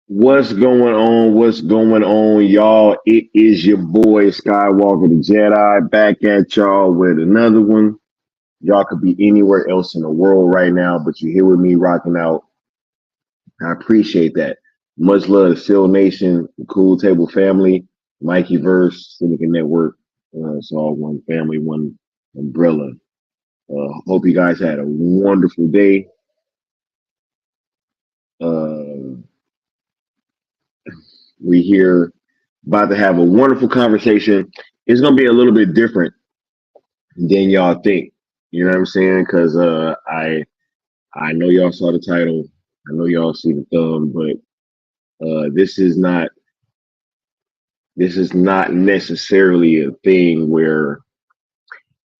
What's going on? What's going on, y'all? It is your boy Skywalker the Jedi back at y'all with another one. Y'all could be anywhere else in the world right now, but you're here with me rocking out. I appreciate that. Much love to Seal Nation, the Cool Table family, Mikey Verse, Syndicate Network. It's all one family, one umbrella. Hope you guys had a wonderful day. We here about to have a wonderful conversation. It's gonna be a little bit different than y'all think. You know what I'm saying? Because I know y'all saw the title. I know y'all see the thumb, but this is not This is not necessarily a thing where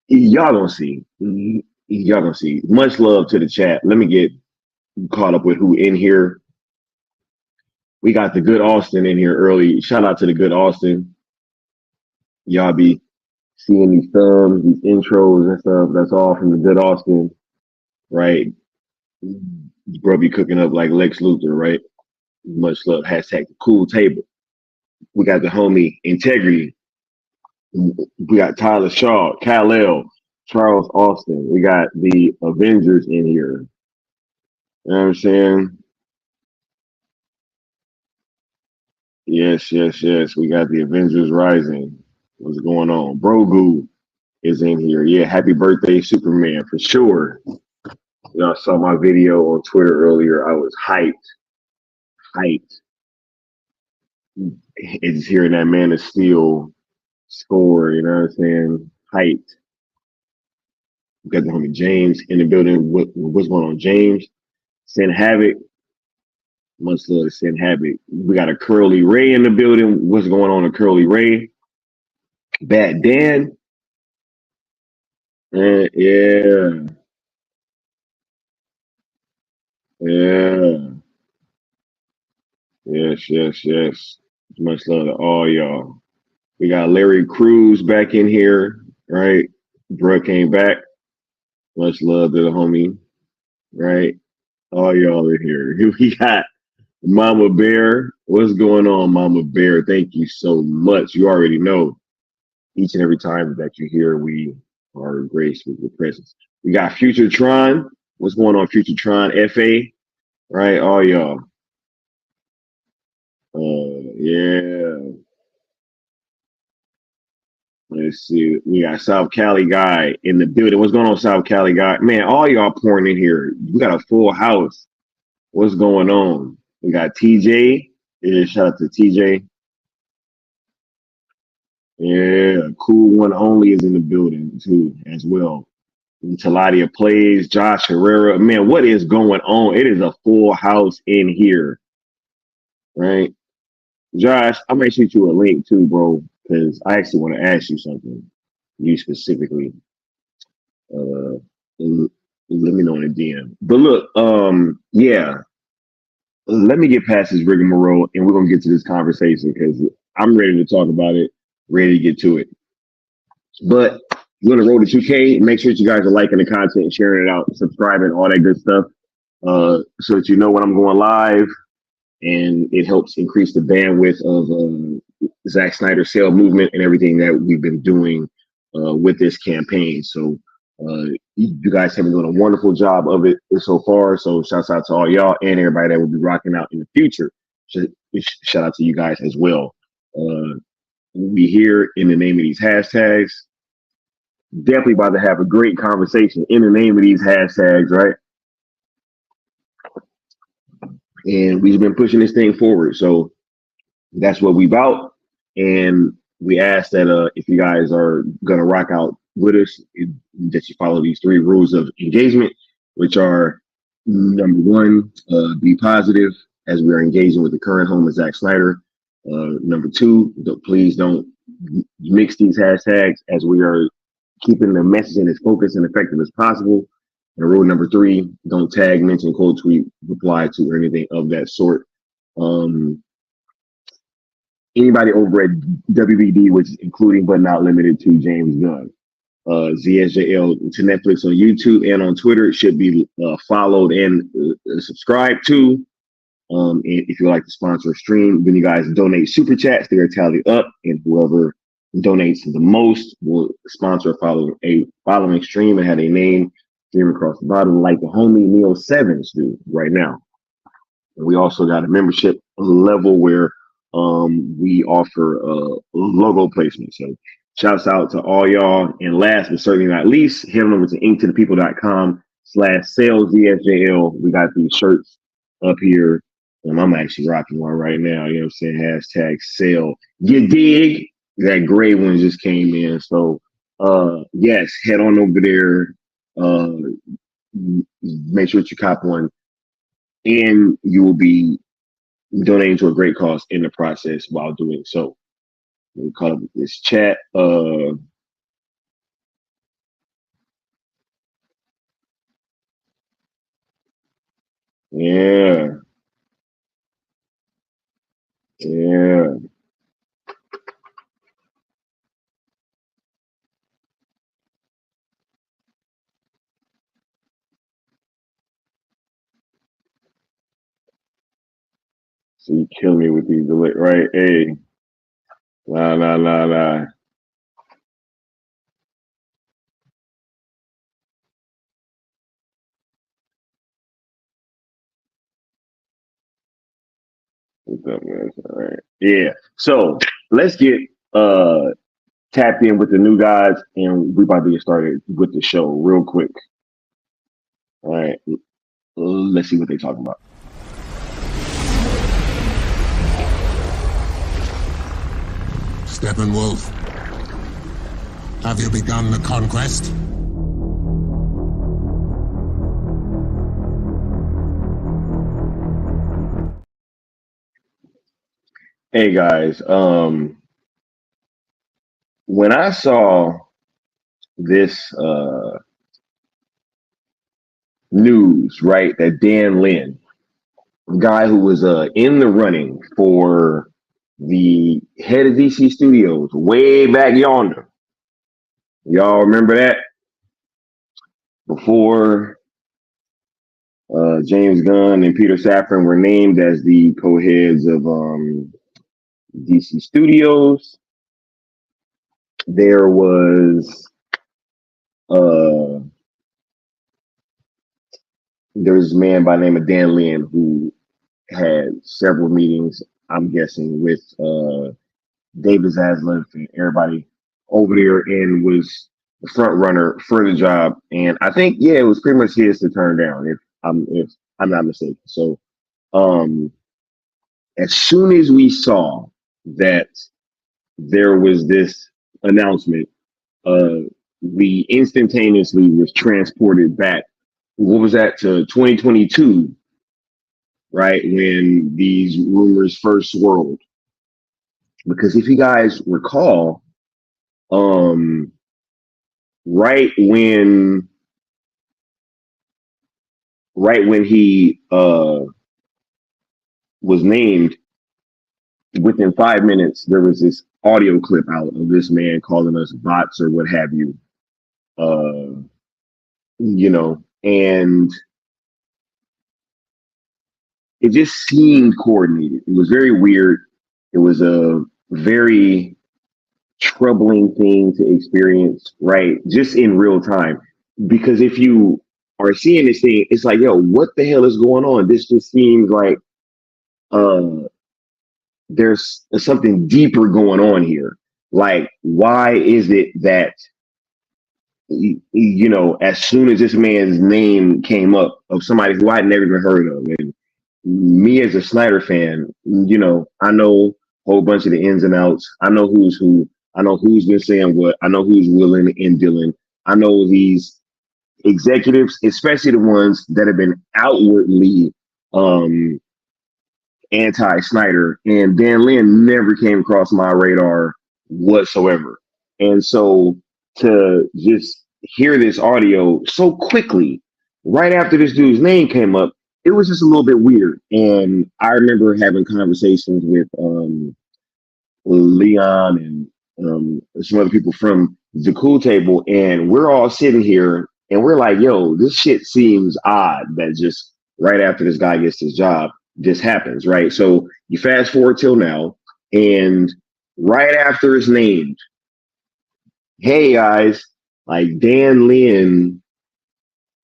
y'all don't see. Y'all don't see. Much love to the chat. Let me get caught up with who in here. We got the good Austin in here early. Shout out to the good Austin. Y'all be seeing these thumbs, these intros and stuff. That's all from the good Austin, right? Bro be cooking up like Lex Luthor, right? Much love. Hashtag the cool table. We got the homie Integrity. We got Tyler Shaw, Kal-El, Charles Austin. We got the Avengers in here. You know what I'm saying? Yes, yes, yes. We got the Avengers Rising. What's going on? Brogu is in here. Yeah, happy birthday, Superman, for sure. Y'all saw my video on Twitter earlier. I was hyped. Hyped. It's hearing that Man of Steel score, you know what I'm saying? Hyped. We got the homie James in the building. What's going on, James? Send Havoc. Much love to Send Havoc. We got a Curly Ray in the building. What's going on, a Curly Ray? Bad Dan. Yeah. Yeah. Yes, yes, yes. Much love to all y'all. We got Larry Cruz back in here, right? Bruh came back. Much love to the homie, right? All y'all are here. We got Mama Bear. What's going on, Mama Bear? Thank you so much. You already know each and every time that you're here, we are graced with your presence. We got Future Tron. What's going on, Future Tron? FA, right? All y'all. Yeah. Let's see. We got South Cali guy in the building. What's going on, South Cali guy? Man, all y'all pouring in here. We got a full house. What's going on? We got TJ. Yeah, shout out to TJ. Yeah, cool one only is in the building too, as well. Taladia plays, Josh Herrera. Man, what is going on? It is a full house in here, right? Josh, I'm gonna shoot you a link too, bro, because I actually want to ask you something. You specifically. Uh, l- let me know in the DM. But look, yeah, let me get past this rigmarole, and we're gonna get to this conversation because I'm ready to talk about it, ready to get to it. But you're gonna roll to 2K. Make sure that you guys are liking the content, sharing it out, subscribing, all that good stuff, so that you know when I'm going live, and it helps increase the bandwidth of Zack Snyder sale movement and everything that we've been doing with this campaign. So you guys have been doing a wonderful job of it so far. So shouts out to all y'all and everybody that will be rocking out in the future. Shout out to you guys as well. We'll be here in the name of these hashtags. Definitely about to have a great conversation in the name of these hashtags, right? And we've been pushing this thing forward. So that's what we about. And we ask that if you guys are gonna rock out with us, that you follow these three rules of engagement, which are number one, be positive as we are engaging with the current home of Zack Snyder. Number two, please don't mix these hashtags as we are keeping the messaging as focused and effective as possible. And rule number three, don't tag, mention, quote, tweet, reply to, or anything of that sort. Um, Anybody over at WBD, which is including but not limited to James Gunn. ZSJL to Netflix on YouTube and on Twitter. It should be followed and subscribed to. And if you like to sponsor a stream, then you guys donate super chats. They're tallied up, and whoever donates the most will sponsor a following stream and have a name stream across the bottom, like the homie Neo Sevens do right now. And we also got a membership level where we offer logo placement. So shouts out to all y'all. And last but certainly not least, head on over to inktothepeople.com/sales ZSJL. We got these shirts up here. I'm actually rocking one right now. You know what I'm saying? Hashtag sale. You dig? That gray one just came in. So yes, head on over there. Make sure that you cop one. And you will be donating to a great cause in the process while doing so. we call it this chat. Yeah, yeah. So you kill me with these delay, right? Hey, nah, nah, nah, nah. What's up, man? All right. Yeah. So let's get uh tapped in with the new guys, and we about to get started with the show real quick. All right. Let's see what they talking about. Steppenwolf, have you begun the conquest? Hey guys, when I saw this news, right, that Dan Lin, guy who was in the running for the head of DC Studios way back yonder. Y'all remember that? Before James Gunn and Peter Safran were named as the co-heads of DC Studios, there was uh, there's a man by the name of Dan Lin who had several meetings, I'm guessing, with David Zaslav and everybody over there, and was the front runner for the job. And I think, yeah, it was pretty much his to turn down, if I'm not mistaken. So um, as soon as we saw that there was this announcement, uh, we instantaneously was transported back. What was that, to 2022, right? When these rumors first swirled. Because if you guys recall, um, right when he was named, within 5 minutes there was this audio clip out of this man calling us bots or what have you. Uh, and it just seemed coordinated. It was very weird. It was a very troubling thing to experience, right? Just in real time. Because if you are seeing this thing, it's like, yo, what the hell is going on? This just seems like uh there's something deeper going on here. Like, why is it that as soon as this man's name came up, of somebody who I'd never even heard of, and me as a Snyder fan, I know a whole bunch of the ins and outs. I know who's who. I know who's been saying what. I know who's willing and dealing. I know these executives, especially the ones that have been outwardly um, anti-Snyder. And Dan Lin never came across my radar whatsoever. And so to just hear this audio so quickly, right after this dude's name came up, it was just a little bit weird. And I remember having conversations with Leon and some other people from the Cool Table, and we're all sitting here and we're like, yo, this shit seems odd that just right after this guy gets his job, this happens, right? So you fast forward till now, and right after it's named, hey guys, like Dan Lin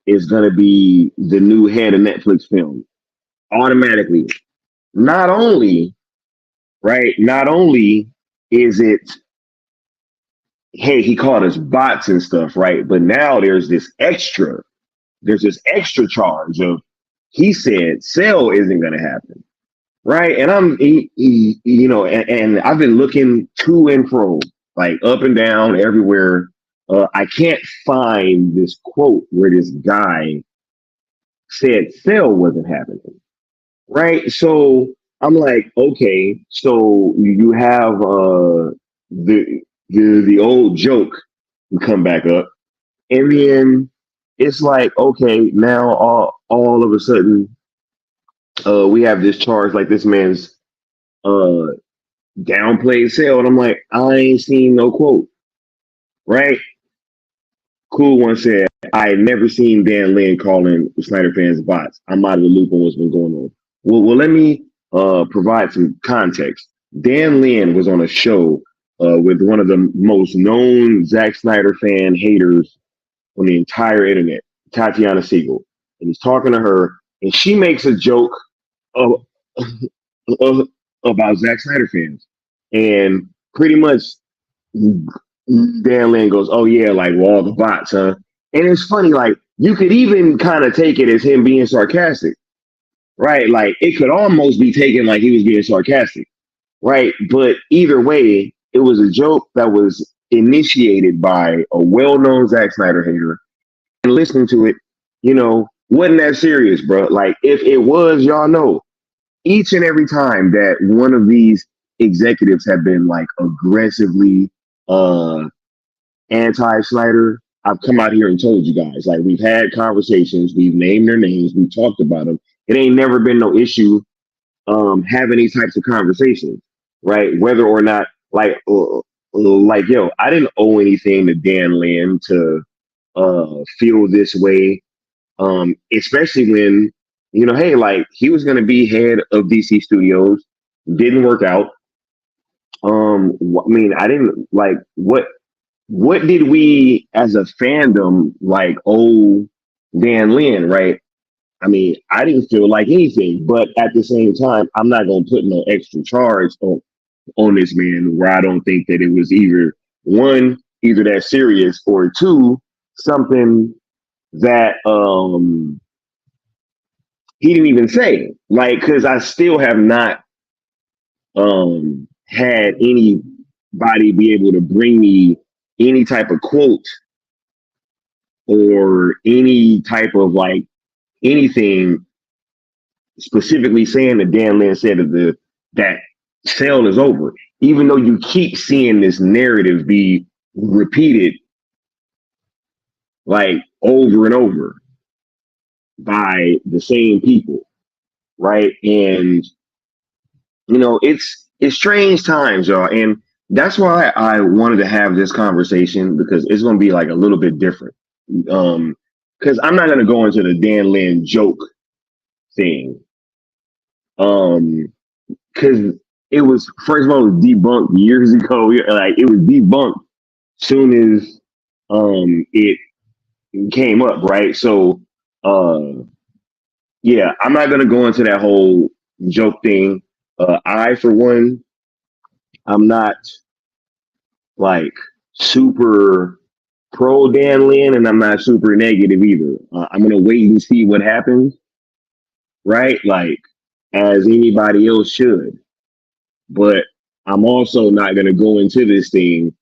is gonna be the new head of Netflix film automatically. Not only, right? Not only is it, hey, he called us bots and stuff, right? But now there's this extra charge of, he said sale isn't going to happen, right? And and I've been looking to and fro, like up and down everywhere. I can't find this quote where this guy said sale wasn't happening, right? So I'm like, okay, so you have the old joke would come back up, and then it's like, okay, now all of a sudden, we have this charge like this man's uh downplayed sale, and I'm like, I ain't seen no quote, right? Cool one said, I had never seen Dan Lin calling Snyder fans bots. I'm out of the loop on what's been going on. Well, let me provide some context. Dan Lin was on a show with one of the most known Zack Snyder fan haters on the entire internet, Tatiana Siegel. And he's talking to her, and she makes a joke of, of, about Zack Snyder fans. And pretty much Dan Lin goes, "Oh yeah, like well, all the bots, huh?" And it's funny, like you could even kind of take it as him being sarcastic, right? Like it could almost be taken like he was being sarcastic, right? But either way, it was a joke that was initiated by a well-known Zack Snyder hater, and listening to it, wasn't that serious, bro. Like if it was, y'all know, each and every time that one of these executives have been like aggressively uh anti-Snyder, I've come out here and told you guys, like we've had conversations, we've named their names, we've talked about them. It ain't never been no issue having these types of conversations, right? Whether or not like yo, I didn't owe anything to Dan Lin to feel this way. Especially when, hey, like he was gonna be head of DC Studios, didn't work out. I mean, I didn't like what did we as a fandom like owe Dan Lin, right? I mean, I didn't feel like anything, but at the same time, I'm not gonna put no extra charge on this man where I don't think that it was either that serious, or two, something that he didn't even say. Like, cause I still have not had anybody be able to bring me any type of quote or any type of like anything specifically saying that Dan Lin said that sale is over. Even though you keep seeing this narrative be repeated like over and over by the same people, right? And it's strange times, y'all, and that's why I wanted to have this conversation, because it's going to be like a little bit different. Because I'm not going to go into the Dan Lin joke thing, because it was, first of all, it was debunked years ago. Like it was debunked soon as it came up, right? So yeah, I'm not going to go into that whole joke thing. I, for one, I'm not like super pro Dan Lin, and I'm not super negative either. I'm gonna wait and see what happens, right? Like as anybody else should. But I'm also not gonna go into this thing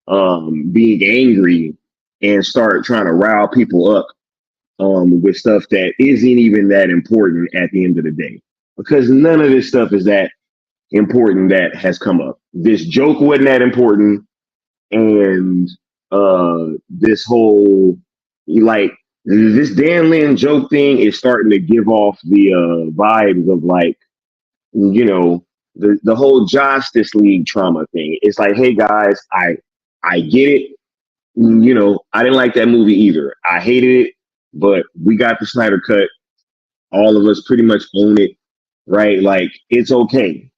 being angry and start trying to rile people up with stuff that isn't even that important at the end of the day. Because none of this stuff is that important that has come up. This joke wasn't that important, and this whole like this Dan Lin joke thing is starting to give off the vibes of like the whole Justice League trauma thing. It's like, hey guys, I get it. I didn't like that movie either. I hated it, but we got the Snyder cut. All of us pretty much own it, right? Like it's okay,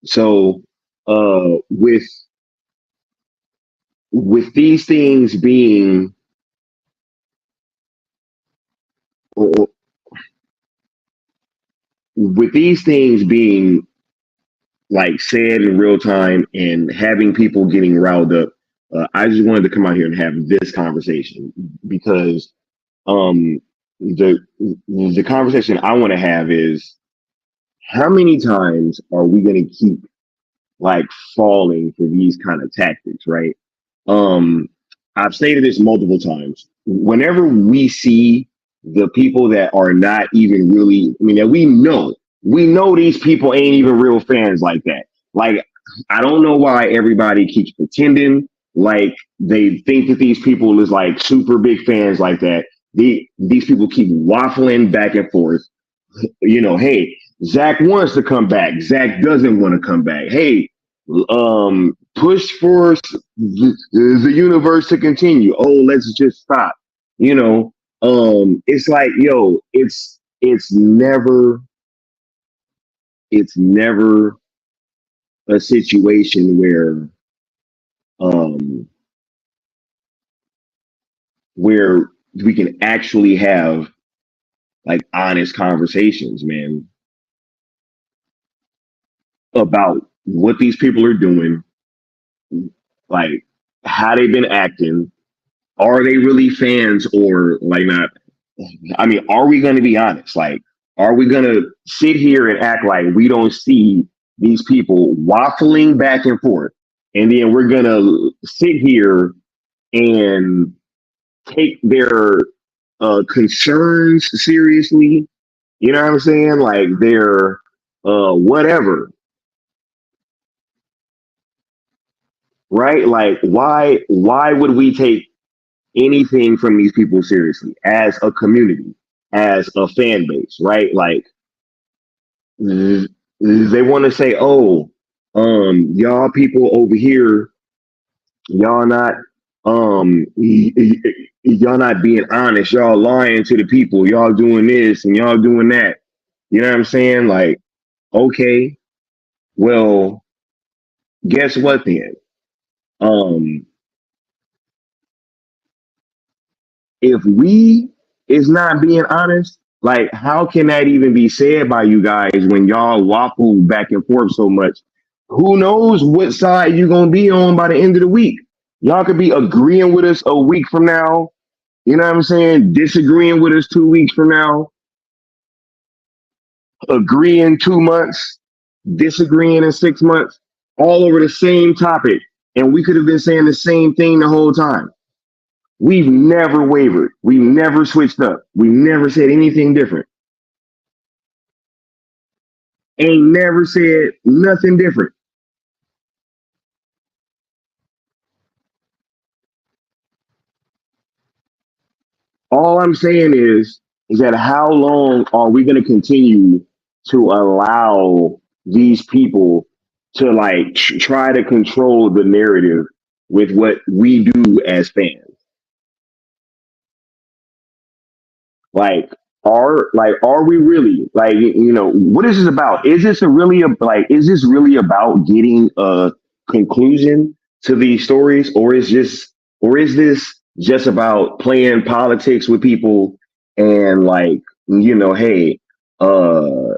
So with these things being with these things being like said in real time and having people getting riled up, I just wanted to come out here and have this conversation, because the conversation I want to have is, how many times are we going to keep like falling for these kind of tactics, right? I've stated this multiple times. Whenever we see the people that are not even really, I mean, that we know these people ain't even real fans like that. Like I don't know why everybody keeps pretending like they think that these people is like super big fans like that. These people keep waffling back and forth. Hey, Zach wants to come back. Zach doesn't want to come back. Hey, push for the universe to continue. Oh, let's just stop. It's like, yo, it's never a situation um where we can actually have like honest conversations, man, about what these people are doing, like how they've been acting. Are they really fans or like not? I mean, are we going to be honest? Like, are we going to sit here and act like we don't see these people waffling back and forth? And then we're going to sit here and take their concerns seriously. You know what I'm saying? Like their whatever, right? Like why would we take anything from these people seriously as a community, as a fan base, right? Like they want to say, oh, y'all people over here, y'all not, y'all not being honest, y'all lying to the people, y'all doing this and y'all doing that. You know what I'm saying? Like, okay, well, guess what then? Um, if we is not being honest, like how can that even be said by you guys when y'all waffle back and forth so much? Who knows what side you're gonna be on by the end of the week? Y'all could be agreeing with us a week from now. You know what I'm saying? Disagreeing with us 2 weeks from now. Agreeing 2 months. Disagreeing in 6 months. All over the same topic, and we could have been saying the same thing the whole time. We've never wavered. We've never switched up. We never said anything different. Ain't never said nothing different. All I'm saying is that how long are we going to continue to allow these people to like try to control the narrative with what we do as fans? Are we really like what is this about? Is this really about getting a conclusion to these stories, or is this just about playing politics with people and like hey, uh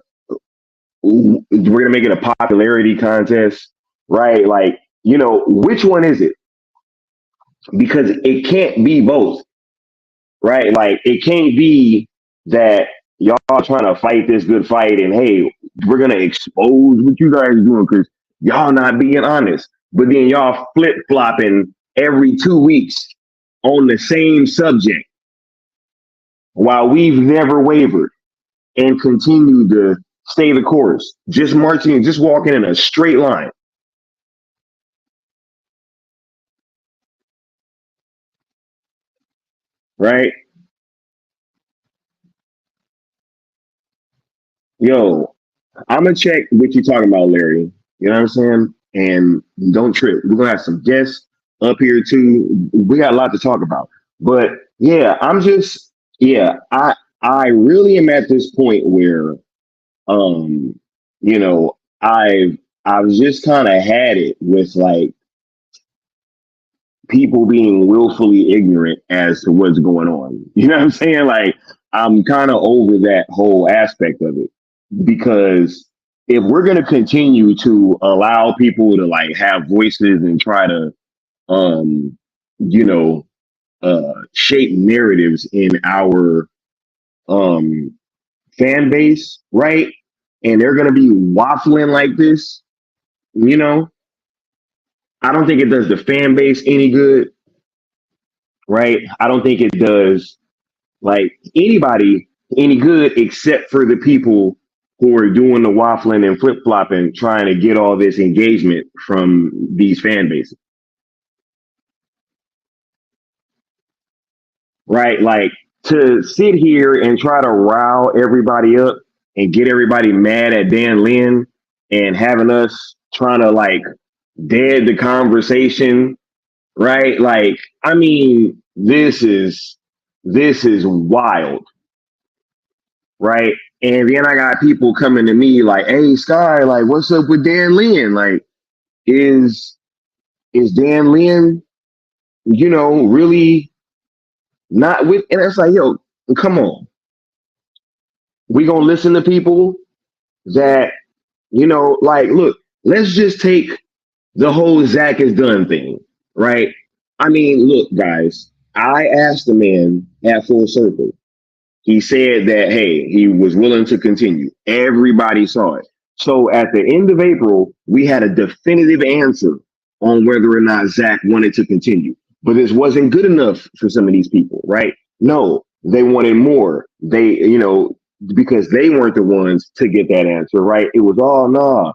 we're gonna make it a popularity contest, right? Like which one is it? Because it can't be both, right? Like it can't be that y'all trying to fight this good fight and hey, we're gonna expose what you guys are doing because y'all not being honest. But then y'all flip flopping every 2 weeks on the same subject while we've never wavered and continued to stay the course, just marching, just walking in a straight line, right? Yo, I'm gonna check what you're talking about, Larry. You know what I'm saying? And don't trip. We're gonna have some guests up here too. We got a lot to talk about. But yeah, I really am at this point where um, you know, I've just kind of had it with like people being willfully ignorant as to what's going on. You know what I'm saying? Like I'm kind of over that whole aspect of it because if we're going to continue to allow people to like have voices and try to um you know shape narratives in our um fan base, right? And they're going to be waffling like this, you know, I don't think it does the fan base any good, right? I don't think it does like anybody any good except for the people who are doing the waffling and flip flopping, trying to get all this engagement from these fan bases, right? Like to sit here and try to rile everybody up and get everybody mad at Dan Lin and having us trying to like dead the conversation, right? Like, I mean, this is wild, right? And then I got people coming to me like, "Hey, Sky, like, what's up with Dan Lin? Like, is is Dan Lin, really not with?" And it's like, yo, come on, we gonna listen to people that like, look, let's just take the whole Zach is done thing, right? I mean, look, guys, I asked the man at Full Circle. He said that, hey, he was willing to continue. Everybody saw it. So at the end of April, we had a definitive answer on whether or not Zach wanted to continue. But this wasn't good enough for some of these people, right? No, they wanted more. Because they weren't the ones to get that answer, right? It was all, nah.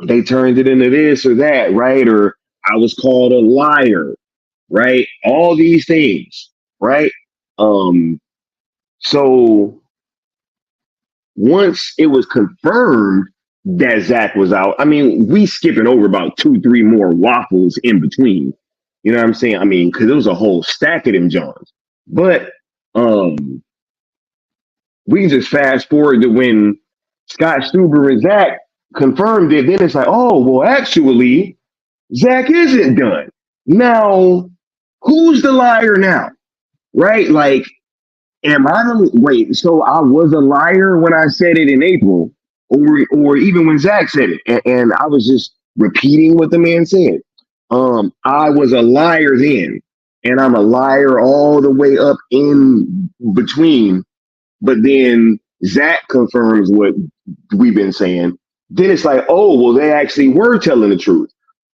They turned it into this or that, right? Or I was called a liar, right? All these things, right? Um, so once it was confirmed that Zach was out, I mean, we skipping over about 2, 3 more waffles in between. You know what I'm saying? I mean, because it was a whole stack of them Johns. But we can just fast forward to when Scott Stuber and Zach confirmed it. Then it's like, oh, well, actually, Zach isn't done. Now, who's the liar now? Right? Like, am I the wait? So I was a liar when I said it in April, or even when Zach said it, and I was just repeating what the man said. I was a liar then, and I'm a liar all the way up in between. But then Zach confirms what we've been saying. Then it's like, oh, well, they actually were telling the truth.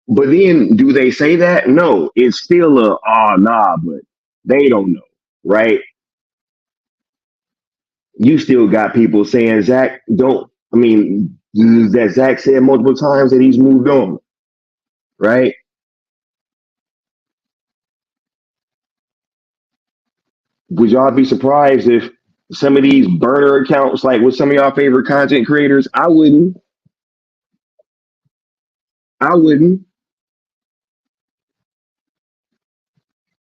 But then do they say that? No, it's still nah, but they don't know, right? You still got people saying Zach don't. I mean, that Zach said multiple times that he's moved on, right? Would y'all be surprised if some of these burner accounts, like with some of y'all favorite content creators, I wouldn't. I wouldn't.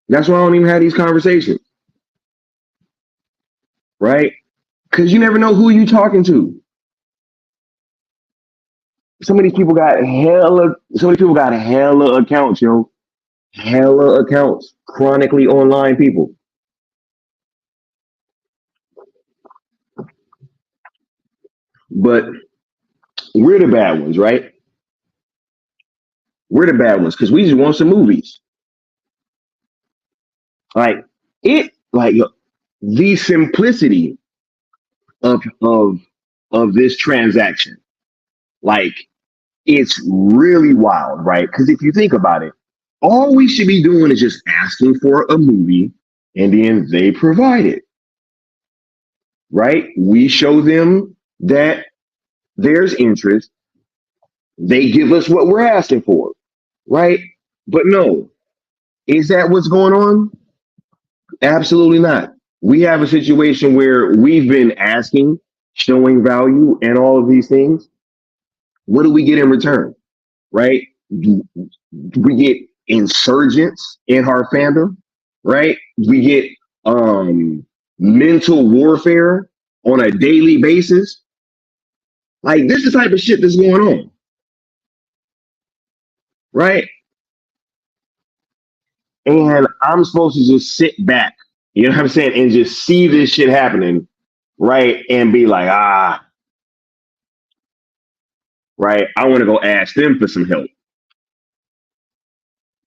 That's why I don't even have these conversations, right? Because you never know who you talking to. Some of these people got hella. Some of these people got hella accounts, yo. Hella accounts. Chronically online people. But we're the bad ones, right? We're the bad ones because we just want some movies. Like like the simplicity of this transaction. Like it's really wild, right? Because if you think about it, all we should be doing is just asking for a movie and then they provide it, right? We show them that there's interest. They give us what we're asking for, right? But no, is that what's going on? Absolutely not. We have a situation where we've been asking, showing value, and all of these things. What do we get in return? Right? We get insurgents in our fandom, right? We get mental warfare on a daily basis. Like this is the type of shit that's going on, right? And I'm supposed to just sit back, you know what I'm saying, and just see this shit happening, right? And be like, right? I want to go ask them for some help,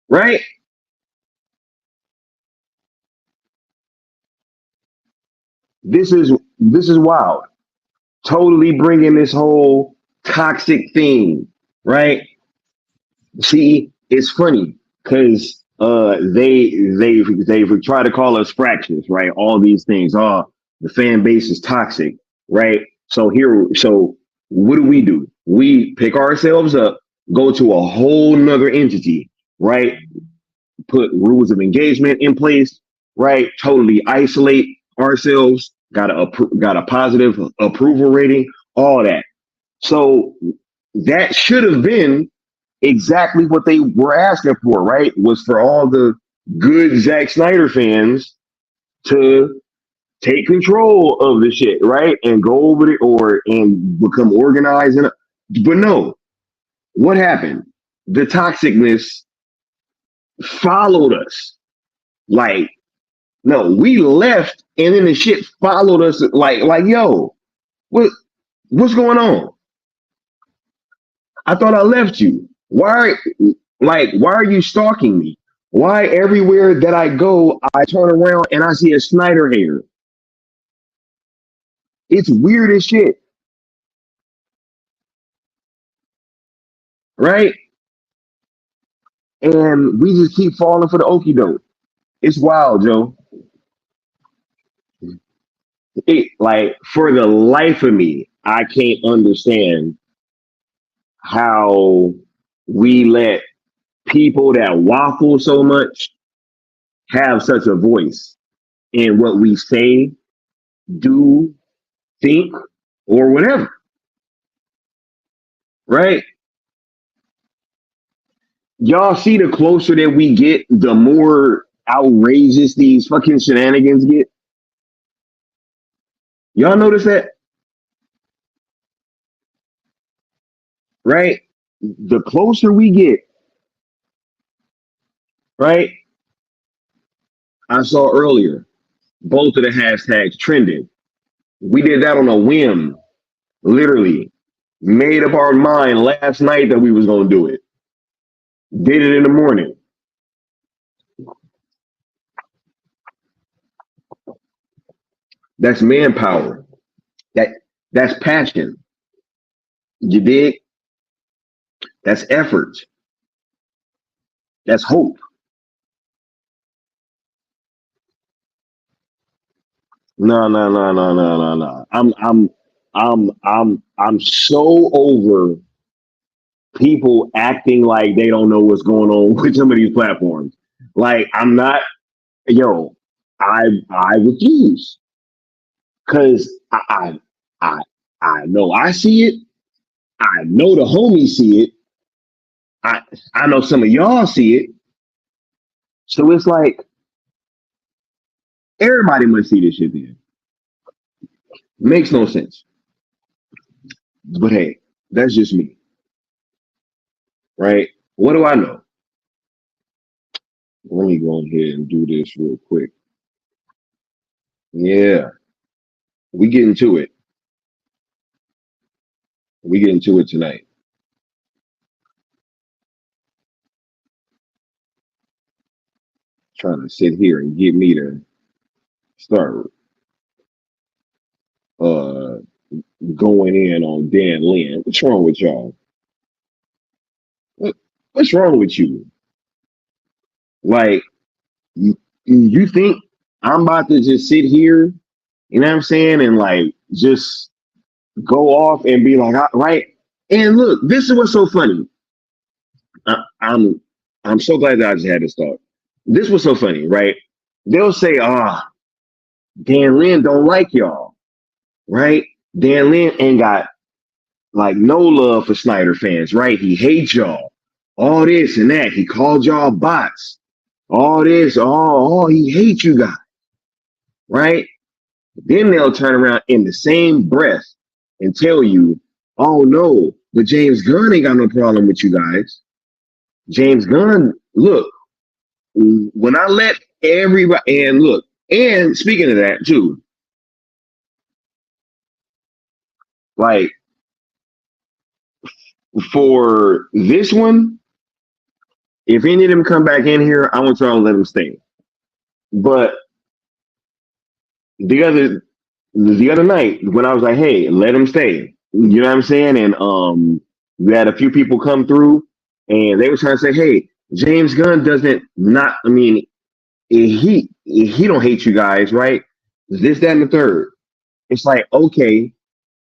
right? This is wild. Totally bringing this whole toxic thing, right? See, it's funny because they try to call us fractions, right? All these things. Oh, the fan base is toxic. right? So what do? We pick ourselves up, go to a whole nother entity, right? Put rules of engagement in place, right? Totally isolate ourselves, got a positive approval rating, all that. So that should have been exactly what they were asking for, right? Was for all the good Zack Snyder fans to take control of the shit, right? And go over it or and become organized. But no, what happened? The toxicness followed us. Like, no, we left and then the shit followed us like yo, what what's going on? I thought I left you. Why are you stalking me? Why everywhere that I go, I turn around and I see a Snyder hater? It's weird as shit, right? And we just keep falling for the okie doke. It's wild, Joe. It like for the life of me, I can't understand how we let people that waffle so much have such a voice in what we say, do, think, or whatever, right? Y'all see the closer that we get, the more outrageous these fucking shenanigans get. Y'all notice that, right? The closer we get, right? I saw earlier, both of the hashtags trended. We did that on a whim, literally. Made up our mind last night that we was gonna do it. Did it in the morning. That's manpower. That that's passion. You dig? That's effort. That's hope. No, no, no, no, no, no, no. I'm so over people acting like they don't know what's going on with some of these platforms. Like I'm not, yo, I refuse because I I know I see it. I know the homies see it. I I know some of y'all see it. So it's like everybody must see this shit. Then makes no sense. But hey, that's just me, right? What do I know? Let me go ahead and do this real quick. Yeah, we get into it. We get into it tonight. Trying to sit here and get me to start uh going in on Dan Lin. What's wrong with y'all? What, what's wrong with you? Like you think I'm about to just sit here, you know what I'm saying, and like just go off and be like, right? And look, this is what's so funny. I, I'm I'm so glad that I just had this thought. This was so funny, right? They'll say, Dan Lin don't like y'all, right? Dan Lin ain't got like no love for Snyder fans, right? He hates y'all. All this and that. He called y'all bots. All this, he hates you guys, right? Then they'll turn around in the same breath and tell you, oh no, but James Gunn ain't got no problem with you guys. James Gunn, look, when I let everybody and look, and speaking of that too, like for this one, if any of them come back in here, I want y'all to let them stay. But the other the other night when I was like, hey, let them stay. You know what I'm saying? And we had a few people come through and they were trying to say, hey, James Gunn doesn't not I mean, he don't hate you guys, right? This, that, and the third. It's like, okay,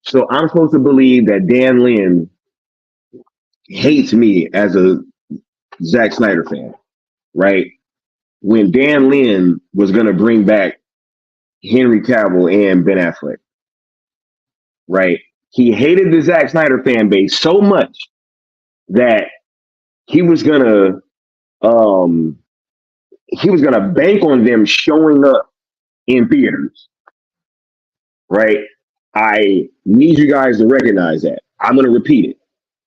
So I'm supposed to believe that Dan Lin hates me as a Zack Snyder fan, right? When Dan Lin was going to bring back Henry Cavill and Ben Affleck, right? He hated the Zack Snyder fan base so much that he was gonna um bank on them showing up in theaters, right? I need you guys to recognize that. I'm gonna repeat it.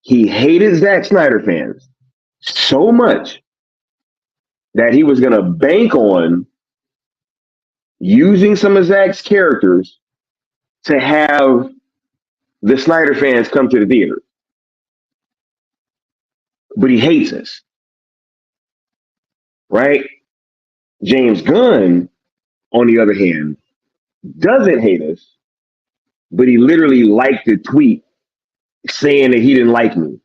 He hated Zack Snyder fans so much that he was gonna bank on using some of Zack's characters to have the Snyder fans come to the theater. But he hates us, right? James Gunn, on the other hand, doesn't hate us, but he literally liked a tweet saying that he didn't like me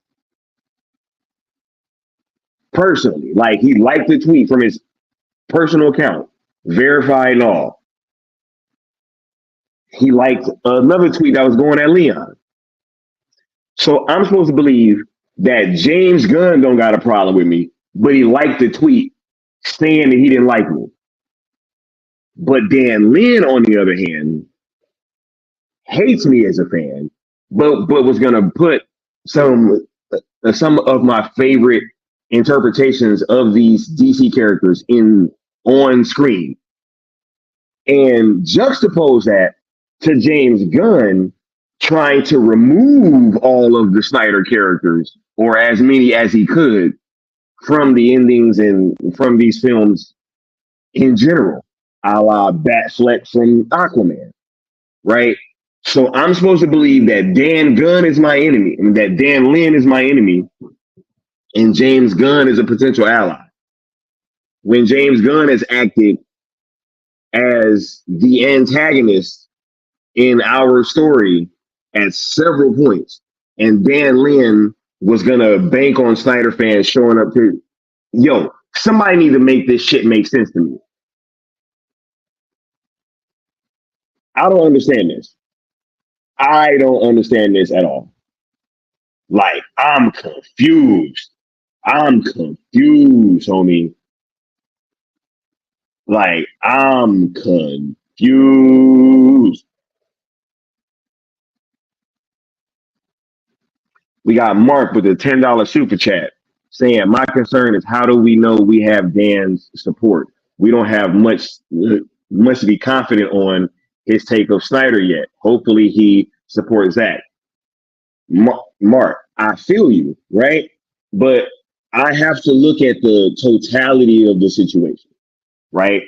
personally. Like he liked the tweet from his personal account, verified and all. He liked another tweet that was going at Leon. So I'm supposed to believe that James Gunn don't got a problem with me, but he liked the tweet saying that he didn't like me. But Dan Lin, on the other hand, hates me as a fan, but was gonna put some of my favorite interpretations of these DC characters in on screen and juxtapose that to James Gunn trying to remove all of the Snyder characters or as many as he could from the endings and from these films in general, a la Batfleck from Aquaman, right? So I'm supposed to believe that Dan Gunn is my enemy and that Dan Lin is my enemy and James Gunn is a potential ally. When James Gunn has acted as the antagonist in our story at several points, and Dan Lin was gonna bank on Snyder fans showing up to, yo, somebody need to make this shit make sense to me. I don't understand this. I don't understand this at all. Like, I'm confused. I'm confused, homie. Like, I'm confused. We got Mark with a $10 super chat saying, my concern is how do we know we have Dan's support? We don't have much to be confident on his take of Snyder yet. Hopefully he supports that. Mark, I feel you, right? But I have to look at the totality of the situation, right?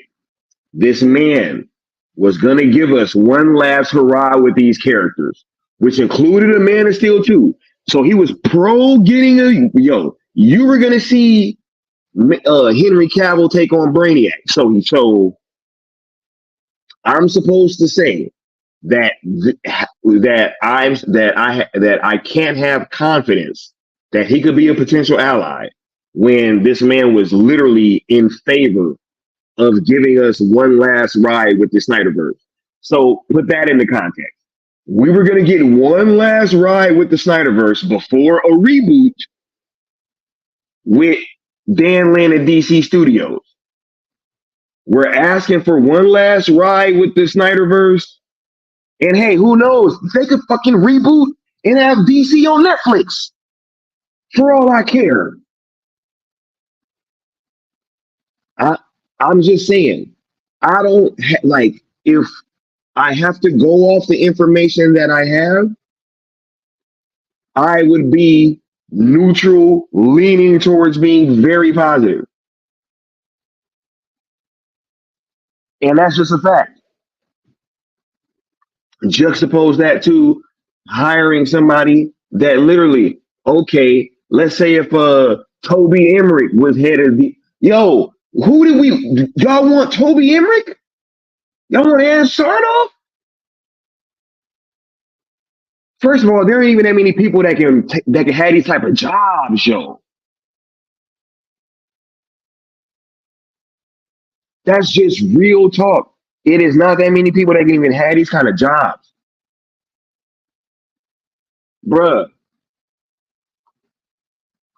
This man was going to give us one last hurrah with these characters, which included a Man of Steel 2. So he was pro getting you were going to see Henry Cavill take on Brainiac. So I'm supposed to say that I can't have confidence that he could be a potential ally when this man was literally in favor of giving us one last ride with the Snyderverse. So put that into context. We were going to get one last ride with the Snyderverse before a reboot with Dan Lin at DC Studios. We're asking for one last ride with the Snyderverse. And hey, who knows? They could fucking reboot and have DC on Netflix. For all I care. I'm just saying, I don't like if I have to go off the information that I have, I would be neutral, leaning towards being very positive. And that's just a fact. Juxtapose that to hiring somebody that literally, okay, let's say if Toby Emmerich was head of the, yo, y'all want Toby Emmerich? Y'all want Ann Sarnoff? First of all, there ain't even that many people that can have these type of jobs, yo. That's just real talk. It is not that many people that can even have these kind of jobs. bruh.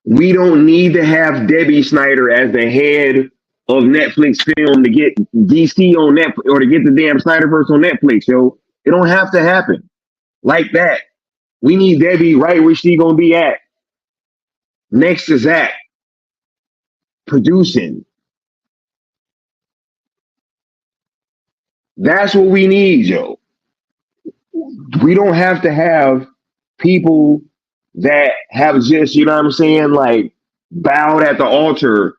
We don't need to have Debbie Snyder as the head of Netflix film to get DC on Netflix or to get the damn Snyderverse on Netflix, yo. It don't have to happen like that. We need Debbie right where she gonna be at, next to Zach, producing. That's what we need, yo. We don't have to have people that have just, you know what I'm saying, like bowed at the altar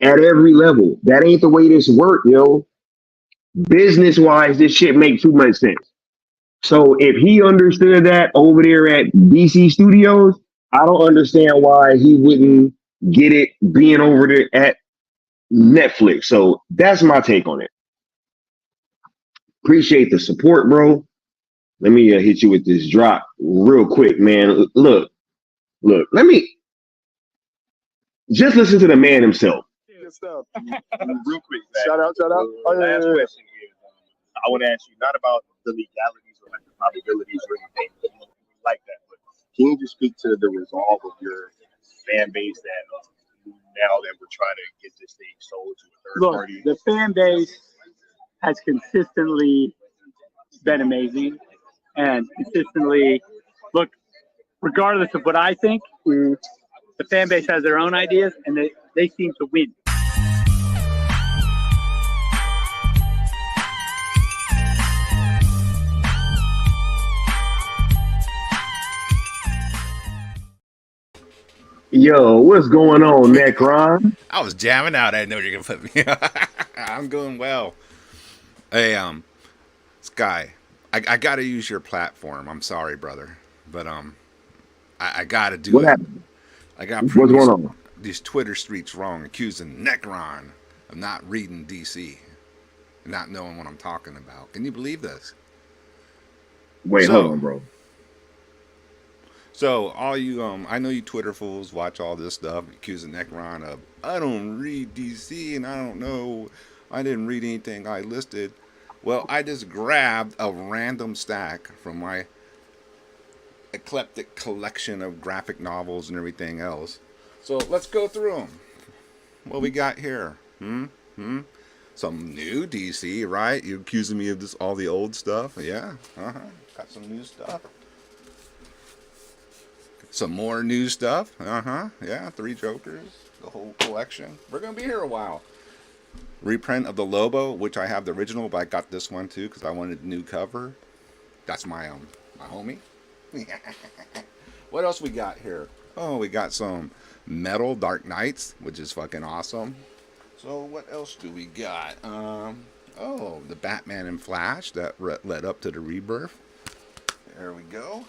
at every level. That ain't the way this work, yo. Business wise, this shit make too much sense. So if he understood that over there at DC Studios, I don't understand why he wouldn't get it being over there at Netflix. So that's my take on it. Appreciate the support, bro. Let me hit you with this drop real quick, man. Look. Let me just listen to the man himself. Good stuff. Real quick, man. Shout out. Oh, last question is, I want to ask you not about the legalities or like the probabilities or anything like that, but can you just speak to the resolve of your fan base that now that we're trying to get this thing sold to a third party? The fan base has consistently been amazing and consistently, look, regardless of what I think, the fan base has their own ideas and they seem to win. Yo, what's going on, Necron? I was jamming out. I didn't know you were gonna put me. I'm going well. Hey, Sky, I gotta use your platform. I'm sorry, brother, but I gotta do What it. happened? I got What's going on? these Twitter streets wrong, accusing Necron of not reading DC, and not knowing what I'm talking about. Can you believe this? Wait, hold on, bro. So all you I know you Twitter fools watch all this stuff, accusing Necron of I don't read DC and I don't know, I didn't read anything I listed. Well, I just grabbed a random stack from my eclectic collection of graphic novels and everything else. So let's go through them. What we got here? Some new DC, right? You're accusing me of this all the old stuff? Yeah. Got some new stuff. Some more new stuff. Yeah, 3 Jokers, the whole collection. We're going to be here a while. Reprint of the Lobo, which I have the original, but I got this one too because I wanted a new cover. That's my homie. What else we got here? Oh, we got some Metal Dark Knights, which is fucking awesome. So what else do we got? Oh, the Batman and Flash that led up to the Rebirth. There we go.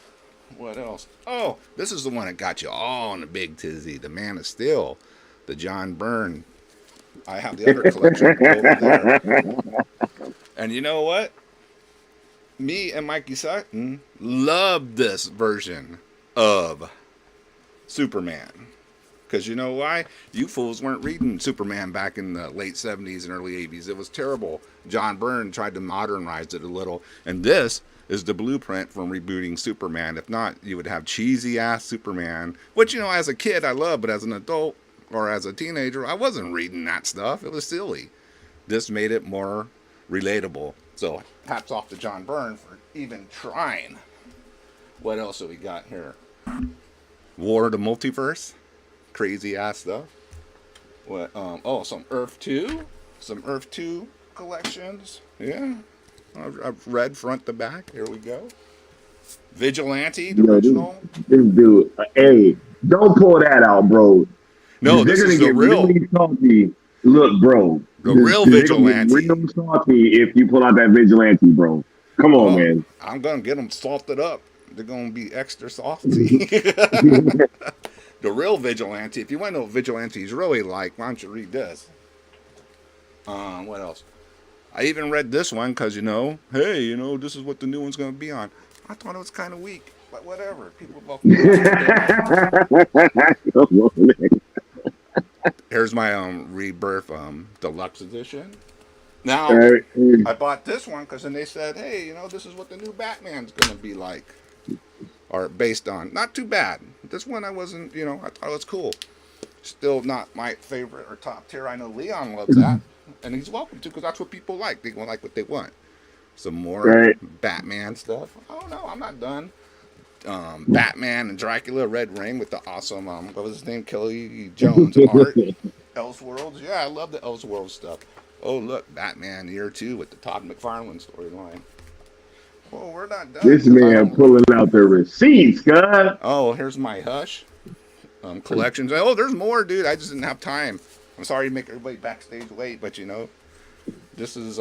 What else? Oh, this is the one that got you all in a big tizzy. The Man of Steel, the John Byrne. I have the other collection over there. And you know what? Me and Mikey Sutton love this version of Superman. Because you know why? You fools weren't reading Superman back in the late 70s and early 80s. It was terrible. John Byrne tried to modernize it a little. And this is the blueprint from rebooting Superman. If not, you would have cheesy-ass Superman, which, you know, as a kid I love, but as an adult or as a teenager, I wasn't reading that stuff. It was silly. This made it more relatable. So, hats off to John Byrne for even trying. What else have we got here? War of the Multiverse. Crazy-ass stuff. What? Oh, some Earth 2. Some Earth 2 collections. Yeah. I've read front to back. Here we go. Vigilante, the original. This dude, hey, don't pull that out, bro. No, this is the real. Really salty. Look, bro. The real Vigilante. They're gonna get real salty if you pull out that Vigilante, bro. Come on, man. I'm gonna get them salted up. They're gonna be extra salty. The real Vigilante. If you want to know what Vigilante is really like, why don't you read this? What else? I even read this one because, you know, hey, you know, this is what the new one's going to be on. I thought it was kind of weak, but whatever. People both. Here's my Rebirth deluxe edition. Now, I bought this one because then they said, hey, you know, this is what the new Batman's going to be like. are based on. Not too bad. This one I wasn't, I thought it was cool. Still not my favorite or top tier. I know Leon loves that, and he's welcome to because that's what people like. They like what they want. Some more Right. Batman stuff. I don't know. I'm not done. Batman and Dracula, Red Ring with the awesome, what was his name? Kelly Jones art. Elseworlds. Yeah, I love the Elseworlds stuff. Oh, look, Batman Year 2 with the Todd McFarlane storyline. Oh, we're not done. This man pulling out the receipts, God. Oh, here's my Hush collections. Oh, there's more, dude. I just didn't have time. I'm sorry to make everybody backstage wait, but this is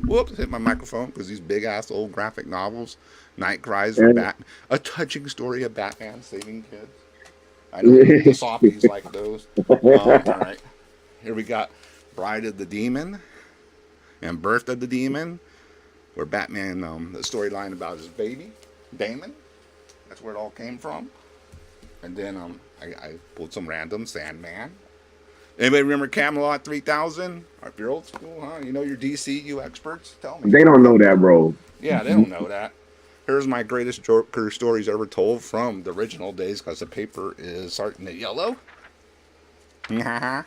whoops, hit my microphone because these big ass old graphic novels. Night Cries for Batman, a touching story of Batman saving kids. I know the softies like those. All right, here we got Bride of the Demon and Birth of the Demon, where Batman, the storyline about his baby, Damon. That's where it all came from. And then I pulled some random Sandman. Anybody remember Camelot 3000? If you're old school, huh? You know your DCU experts? Tell me. They don't know that, bro. Yeah, they don't know that. Here's my greatest Joker stories ever told from the original days because the paper is starting to yellow. Yeah.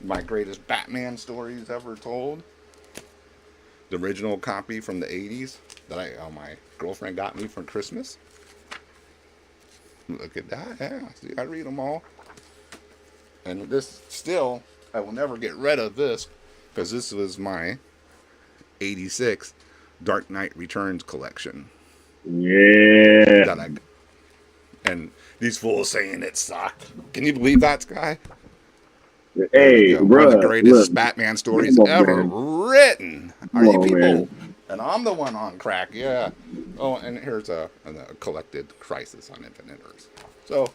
My greatest Batman stories ever told. The original copy from the 80s that my girlfriend got me for Christmas. Look at that. Yeah, see, I read them all. And this still, I will never get rid of this because this was my 86 Dark Knight Returns collection. Yeah. And these fools saying it sucked. Can you believe that, Sky? Hey, bro. One of the greatest Batman stories ever written. Are you people? Man. And I'm the one on crack, yeah. Oh, and here's a collected Crisis on Infinite Earths. So,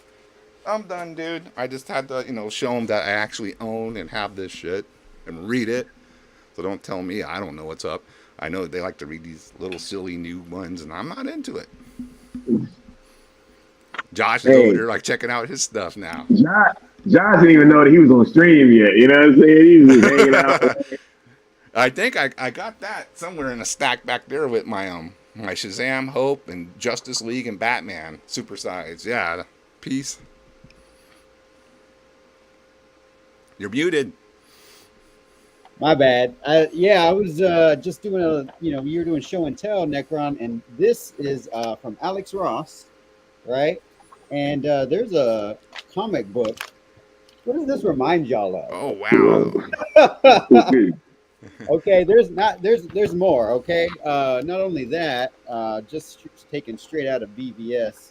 I'm done, dude. I just had to, show them that I actually own and have this shit and read it. So don't tell me I don't know what's up. I know they like to read these little silly new ones, and I'm not into it. Josh is over there like checking out his stuff now. Josh didn't even know that he was on stream yet. You know what I'm saying? He was just hanging out. I think I got that somewhere in a stack back there with my my Shazam, Hope, and Justice League and Batman supersize. Yeah, peace. You're muted. My bad. I was just doing you were doing show and tell, Necron, and this is from Alex Ross, right? And there's a comic book. What does this remind y'all of? Oh wow. Okay, there's more. Okay, not only that, just taken straight out of BVS,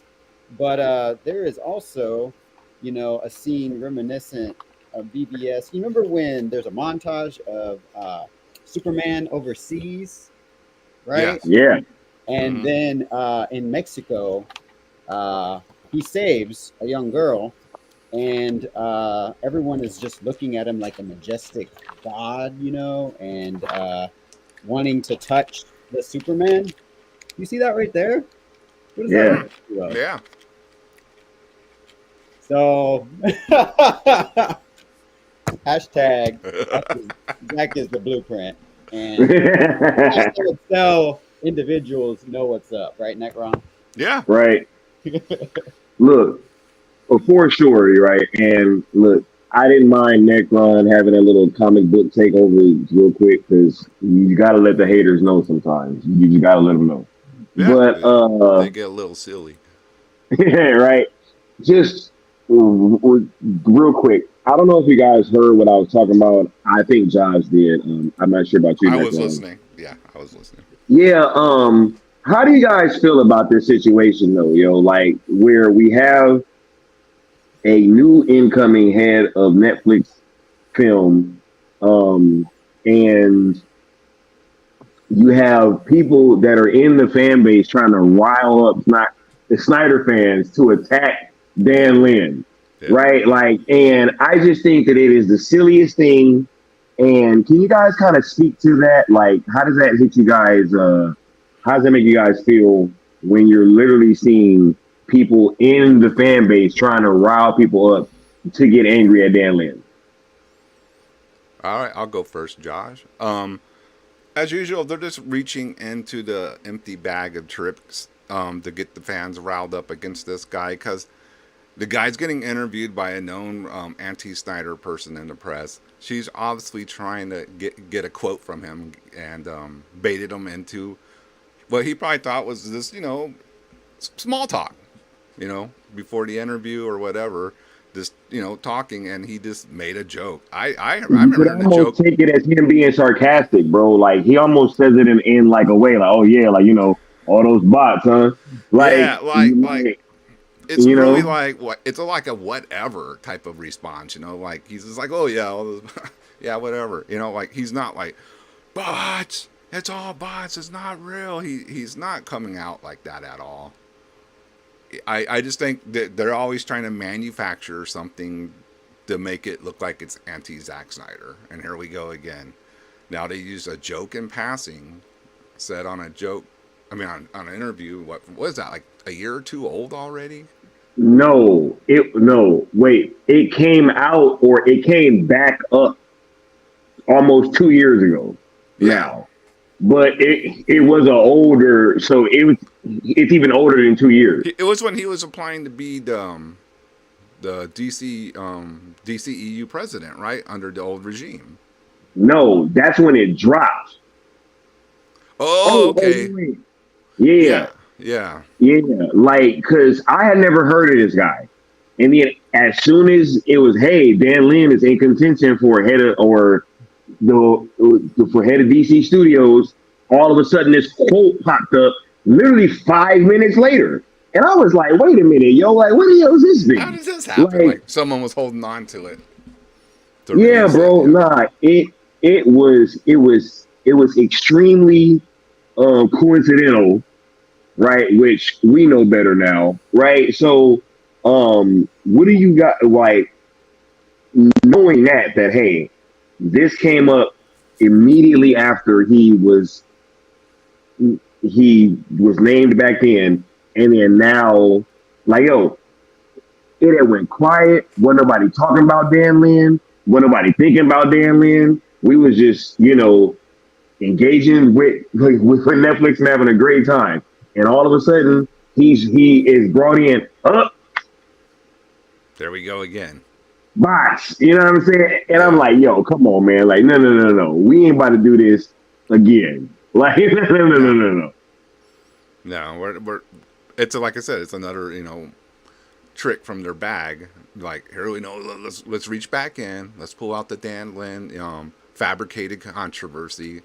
but there is also, a scene reminiscent of BVS. You remember when there's a montage of Superman overseas, right? Yeah. And then in Mexico, he saves a young girl, and everyone is just looking at him like a majestic god, and wanting to touch the Superman. You see that right there? What is that? Yeah. So hashtag Zach is the blueprint, and hashtag tell individuals know what's up, right, Necron? Yeah. Right. Look, for sure, right? And look, I didn't mind Necron having a little comic book takeover real quick because you got to let the haters know sometimes. You just got to let them know. Yeah, but they get a little silly. Yeah, right. Just real quick. I don't know if you guys heard what I was talking about. I think Josh did. I'm not sure about you. I was listening. Yeah, I was listening. Yeah. How do you guys feel about this situation though, like where we have a new incoming head of Netflix film, and you have people that are in the fan base trying to rile up the Snyder fans to attack Dan Lin, right? Like, and I just think that it is the silliest thing. And can you guys kind of speak to that? Like, how does that hit you guys? How does that make you guys feel when you're literally seeing people in the fan base trying to rile people up to get angry at Dan Lin? All right, I'll go first, Josh. As usual, they're just reaching into the empty bag of tricks to get the fans riled up against this guy, because the guy's getting interviewed by a known anti-Snyder person in the press. She's obviously trying to get a quote from him and baited him into what he probably thought was this, small talk, before the interview or whatever. Just talking, and he just made a joke. I You remember could the joke. almost take it as him being sarcastic, bro. Like he almost says it in like a way, like, oh yeah, like all those bots, huh? Like, Yeah, like it's you really know, like what it's like a whatever type of response, like he's just like, oh yeah, all those, yeah, whatever, like he's not like bots. It's all bots. It's not real. He's not coming out like that at all. I just think that they're always trying to manufacture something to make it look like it's anti-Zack Snyder. And here we go again. Now they use a joke in passing, said on a joke, on an interview, what was that, like a year or two old already? wait, it came out or it came back up almost 2 years ago Yeah. now, but it was a older, so it's even older than 2 years. It was when he was applying to be the DCEU president, right, under the old regime. No, that's when it dropped. Oh, okay. Wait. Yeah. Yeah. Like, cause I had never heard of this guy, and then as soon as it was, hey, Dan Lin is in contention for head of DC Studios, all of a sudden this quote popped up literally 5 minutes later, and I was like, wait a minute, yo, like, what the hell is this thing? How does this happen? Like someone was holding on to it. Yeah, bro. Nah, it was extremely coincidental, right? Which we know better now, right? So, what do you got? Like, knowing that hey, this came up immediately after he was named back then, and then now, like, yo, it had went quiet. Wasn't nobody talking about Dan Lin. Wasn't nobody thinking about Dan Lin. We was just, engaging with Netflix and having a great time. And all of a sudden, he is brought in up. There we go again. Bots, you know what I'm saying? And I'm like, yo, come on, man. Like, no. We ain't about to do this again. Like, no. No, we're it's like I said, it's another, trick from their bag. Like, here we know, let's reach back in. Let's pull out the Dan Lin fabricated controversy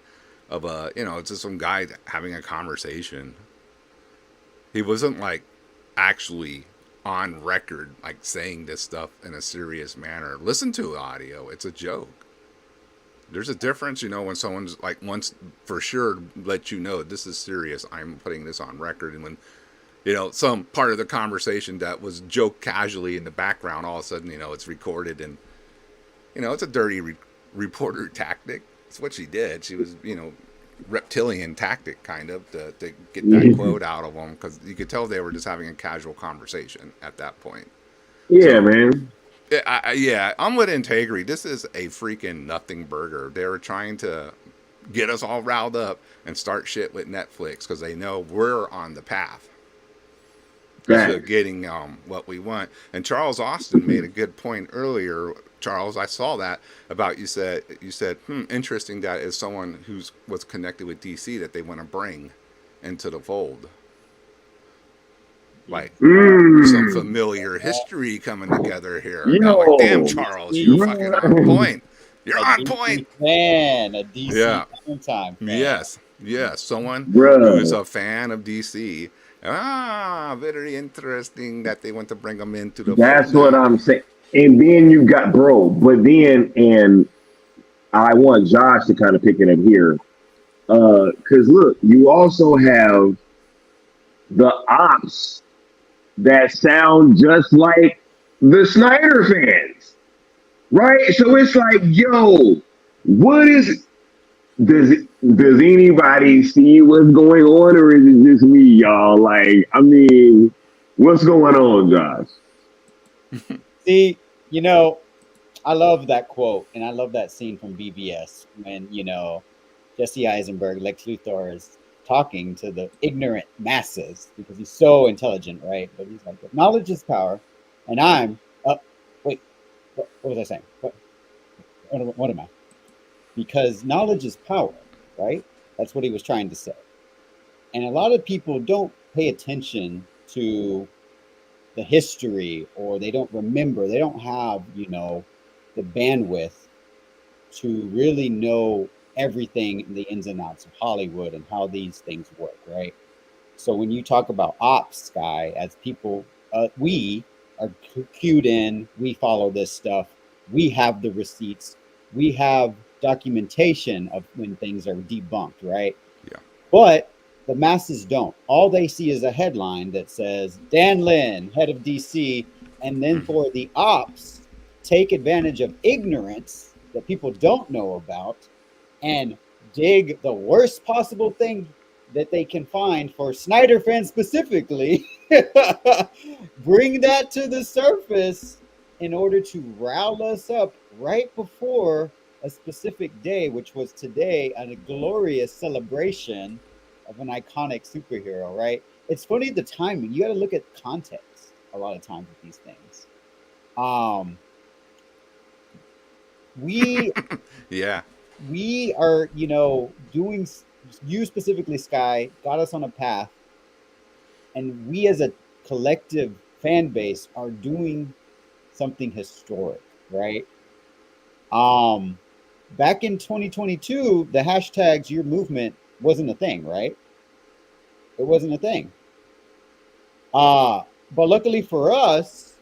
of it's just some guy having a conversation. He wasn't like actually on record, like saying this stuff in a serious manner. Listen to the audio. It's a joke. There's a difference, when someone's like once for sure let you know this is serious. I'm putting this on record. And when, some part of the conversation that was joked casually in the background, all of a sudden, it's recorded and, it's a dirty reporter tactic. It's what she did. She was, reptilian tactic kind of to get that quote out of them, because you could tell they were just having a casual conversation at that point. Yeah, so, man. I'm with Integrity. This is a freaking nothing burger. They were trying to get us all riled up and start shit with Netflix because they know we're on the path to getting what we want. And Charles Austin made a good point earlier. Charles, I saw that about you said interesting that is someone was connected with DC that they want to bring into the fold. Like some familiar history coming together here. Like, damn, Charles, you're fucking on point. You're on point. Man, a DC time fan. Yes, someone who is a fan of DC. Very interesting that they want to bring them into the. That's what I'm saying. And then you got and I want Josh to kind of pick it up here, because look, you also have the ops that sound just like the Snyder fans, right? So it's like, yo, does anybody see what's going on, or is it just me, y'all? Like, what's going on, Josh? See, I love that quote, and I love that scene from BVS when, Jesse Eisenberg, Lex Luthor, is talking to the ignorant masses because he's so intelligent, right? But he's like, knowledge is power, and I'm wait, what was I saying? What am I? Because knowledge is power, right? That's what he was trying to say. And a lot of people don't pay attention to the history, or they don't remember, they don't have, the bandwidth to really know everything in the ins and outs of Hollywood and how these things work, right? So when you talk about ops, Sky, as people, we are cued in, we follow this stuff, we have the receipts, we have documentation of when things are debunked, right? Yeah. But the masses don't. All they see is a headline that says Dan Lin, head of DC, and then for the ops, take advantage of ignorance that people don't know about and dig the worst possible thing that they can find for Snyder fans specifically, bring that to the surface in order to rile us up right before a specific day, which was today, a glorious celebration of an iconic superhero, right? It's funny, the timing. You got to look at context a lot of times with these things. We are, doing, you specifically, Sky, got us on a path, and we as a collective fan base are doing something historic, right? Back in 2022, the hashtags your movement wasn't a thing, right? It wasn't a thing. But luckily for us,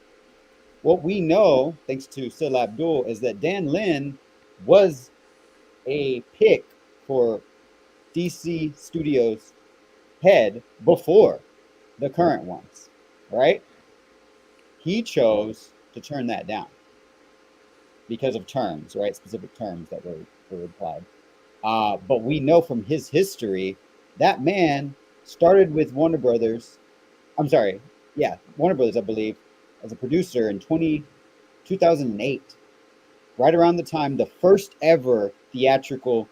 what we know, thanks to Sil Abdul, is that Dan Lin was a pick for DC Studios head before the current ones, right? He chose to turn that down because of terms, right? Specific terms that were applied. But we know from his history, that man started with Warner Brothers, I believe, as a producer in 2008, right around the time the first ever theatrical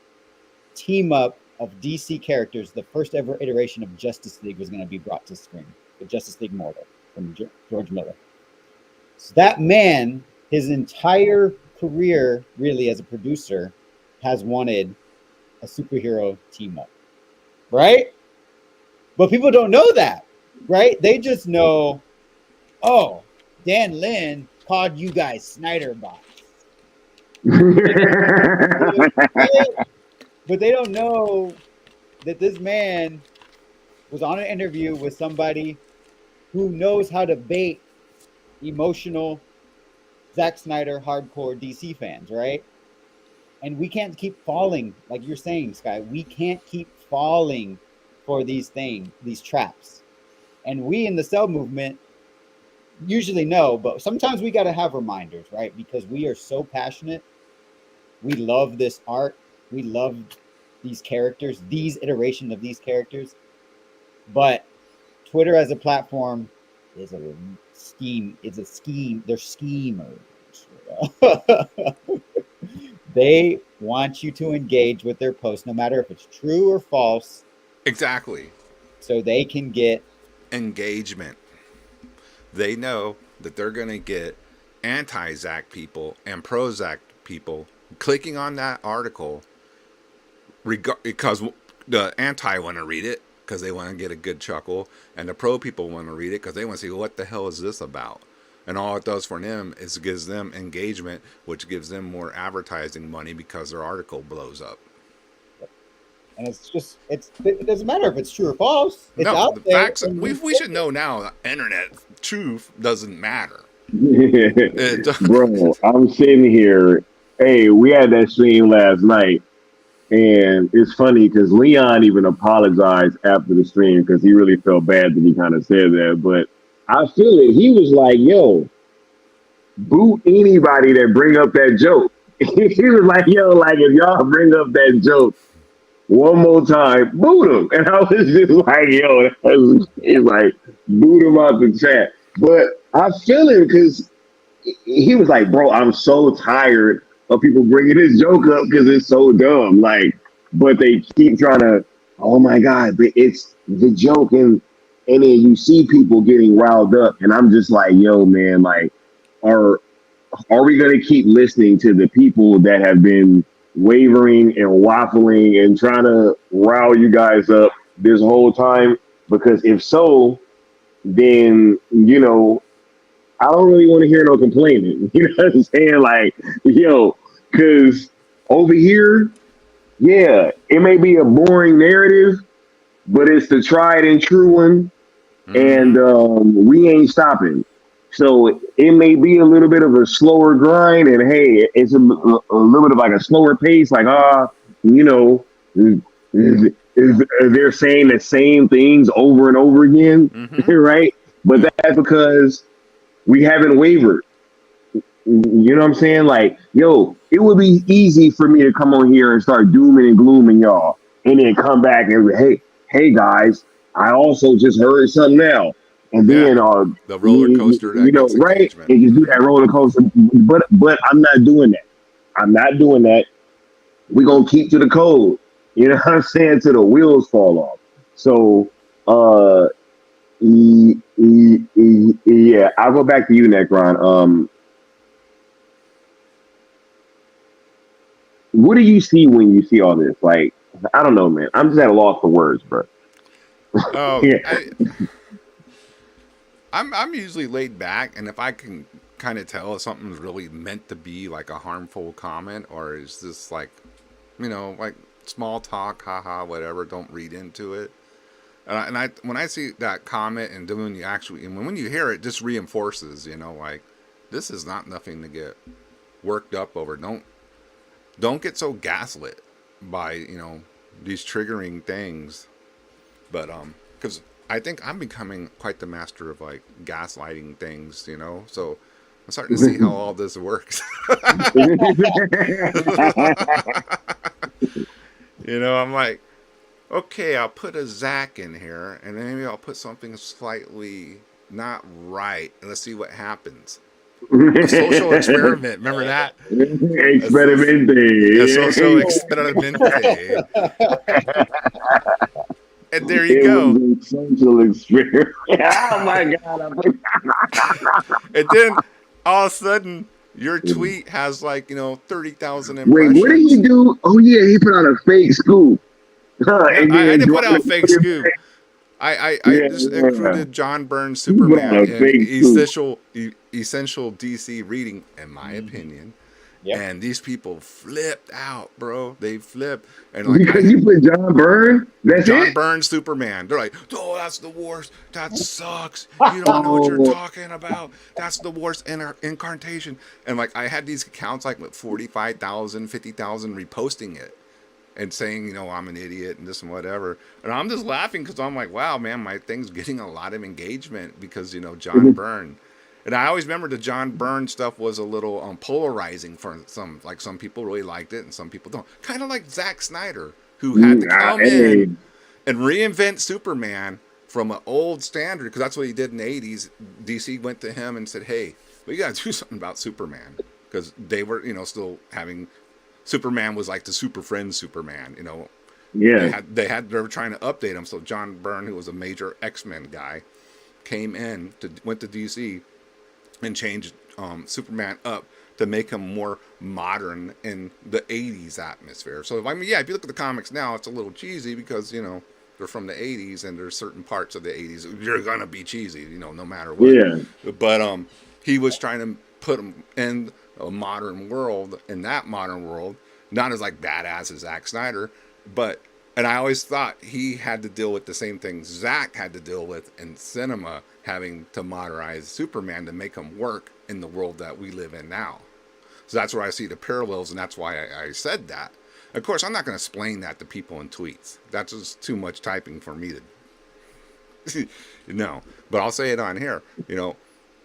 team up of DC characters, the first ever iteration of Justice League was going to be brought to screen, the Justice League Mortal from George Miller. So that man, his entire career, really as a producer, has wanted a superhero team up, right? But people don't know that, right? They just know, oh, Dan Lin called you guys Snyder bots. But they don't know that this man was on an interview with somebody who knows how to bait emotional Zack Snyder hardcore DC fans, right? And we can't keep falling, like you're saying, Sky. We can't keep falling for these traps. And we in the Cell movement usually know, but sometimes we got to have reminders, right? Because we are so passionate. We love this art. We love these characters, these iterations of these characters. But Twitter as a platform is a scheme. They're schemers. They want you to engage with their post, no matter if it's true or false. Exactly. So they can get engagement. They know that they're going to get anti-Zack people and pro-Zack people clicking on that article because the anti want to read it because they want to get a good chuckle, and the pro people want to read it because they want to see what the hell is this about. And all it does for them is gives them engagement, which gives them more advertising money because their article blows up. And it doesn't matter if it's true or false. It's out the there. Facts, we should know now that internet truth doesn't matter. Bro, I'm sitting here. Hey, we had that stream last night, and it's funny because Leon even apologized after the stream because he really felt bad that he kind of said that. But I feel it. He was like, yo, boot anybody that bring up that joke. He was like, yo, like if y'all bring up that joke one more time, boot him. And I was just like, yo, he's like, boot him out the chat. But I feel it because he was like, bro, I'm so tired of people bringing this joke up because it's so dumb. Like, but they keep trying to oh my God, but it's the joke, and then you see people getting riled up, and I'm just like, yo, man, like, are are we gonna keep listening to the people that have been wavering and waffling and trying to rile you guys up this whole time? Because if so, then I don't really want to hear no complaining. You know what I'm saying? Like, yo, because over here, yeah, it may be a boring narrative, but it's the tried and true one, and Mm-hmm. we ain't stopping. So it may be a little bit of a slower grind, and hey, it's a little bit of like a slower pace. Like, you know, they're saying the same things over and over again, Mm-hmm. right? But Yep. that's because we haven't wavered. You know what I'm saying? Like, yo, it would be easy for me to come on here and start dooming and glooming y'all, and then come back and hey guys, I also just heard something now, and Yeah. then The roller coaster that gets right, engagement. and just do Mm-hmm. that roller coaster. But I'm not doing that. I'm not doing that. We gonna keep to the code. You know what I'm saying? Till the wheels fall off. So, uh, yeah, I'll go back to you, Necron. What do you see when you see all this? Like, I don't know, man. I'm just at a loss for words, bro. Oh, Yeah. I'm usually laid back, and if I can kind of tell if something's really meant to be like a harmful comment, or is this like, like small talk, haha, whatever. Don't read into it. And I when I see that comment, and then when you actually and when you hear it, just reinforces, like this is not nothing to get worked up over. Don't get so gaslit by these triggering things. But because I think I'm becoming quite the master of like gaslighting things, so I'm starting to see how all this works. I'm like, okay, I'll put a Zach in here, and then maybe I'll put something slightly not right, and let's see what happens. A social experiment, remember that? A, a social Experimente. experimente, and there you It go. was a social experiment. Oh my God. And then all of a sudden, your tweet has like 30,000 Wait, what did he impressions. do? Oh yeah, he put out a fake scoop. No, And I then didn't put dropped out it. a fake scoop. I Yeah, just yeah. included John Burns He put Superman out a in fake scoop. essential DC reading, in my Mhm. opinion. Yep. And these people flipped out, bro. They flipped, and like Because you put John Byrne? That's John it? Burns Superman. They're like, oh, that's the worst. That sucks. You don't know what you're Oh, talking about. That's the worst incarnation. And like, I had these accounts like with 45,000, 50,000 reposting it and saying, I'm an idiot and this and whatever. And I'm just laughing because I'm like, wow, man, my thing's getting a lot of engagement because, John Byrne. And I always remember the John Byrne stuff was a little polarizing for some. Like, some people really liked it and some people don't. Kind of like Zack Snyder, who had to come hey. in and reinvent Superman from an old standard, because that's what he did in the 80s. DC went to him and said, hey, we got to do something about Superman, because they were, still having Superman was like the super friend Superman, Yeah. they were trying to update him. So John Byrne, who was a major X-Men guy, went to DC and changed Superman up to make him more modern in the 80s atmosphere. So I mean, yeah, if you look at the comics now, it's a little cheesy because, they're from the 80s, and there's certain parts of the 80s you're going to be cheesy, no matter what. Yeah. But he was trying to put him in a modern world, in that modern world, not as like badass as Zack Snyder, but and I always thought he had to deal with the same things Zack had to deal with in cinema, having to modernize Superman to make him work in the world that we live in now. So that's where I see the parallels, and that's why I said that. Of course, I'm not going to explain that to people in tweets. That's just too much typing for me to no. But I'll say it on here,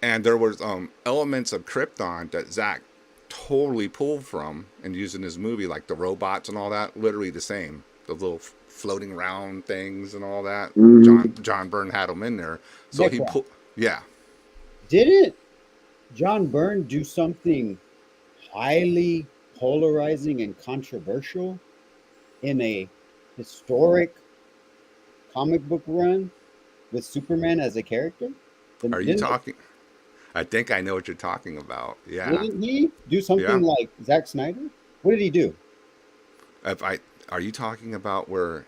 And there was elements of Krypton that Zack totally pulled from and used in his movie, like the robots and all that, literally the same. The little floating around things and all that. Hmm. John Byrne had them in there, so he Necron. put yeah. Didn't John Byrne do something highly polarizing and controversial in a historic comic book run with Superman as a character? Are you talking? I think I know what you're talking about. Yeah, Didn't he do something yeah. like Zack Snyder? What did he do? Are you talking about where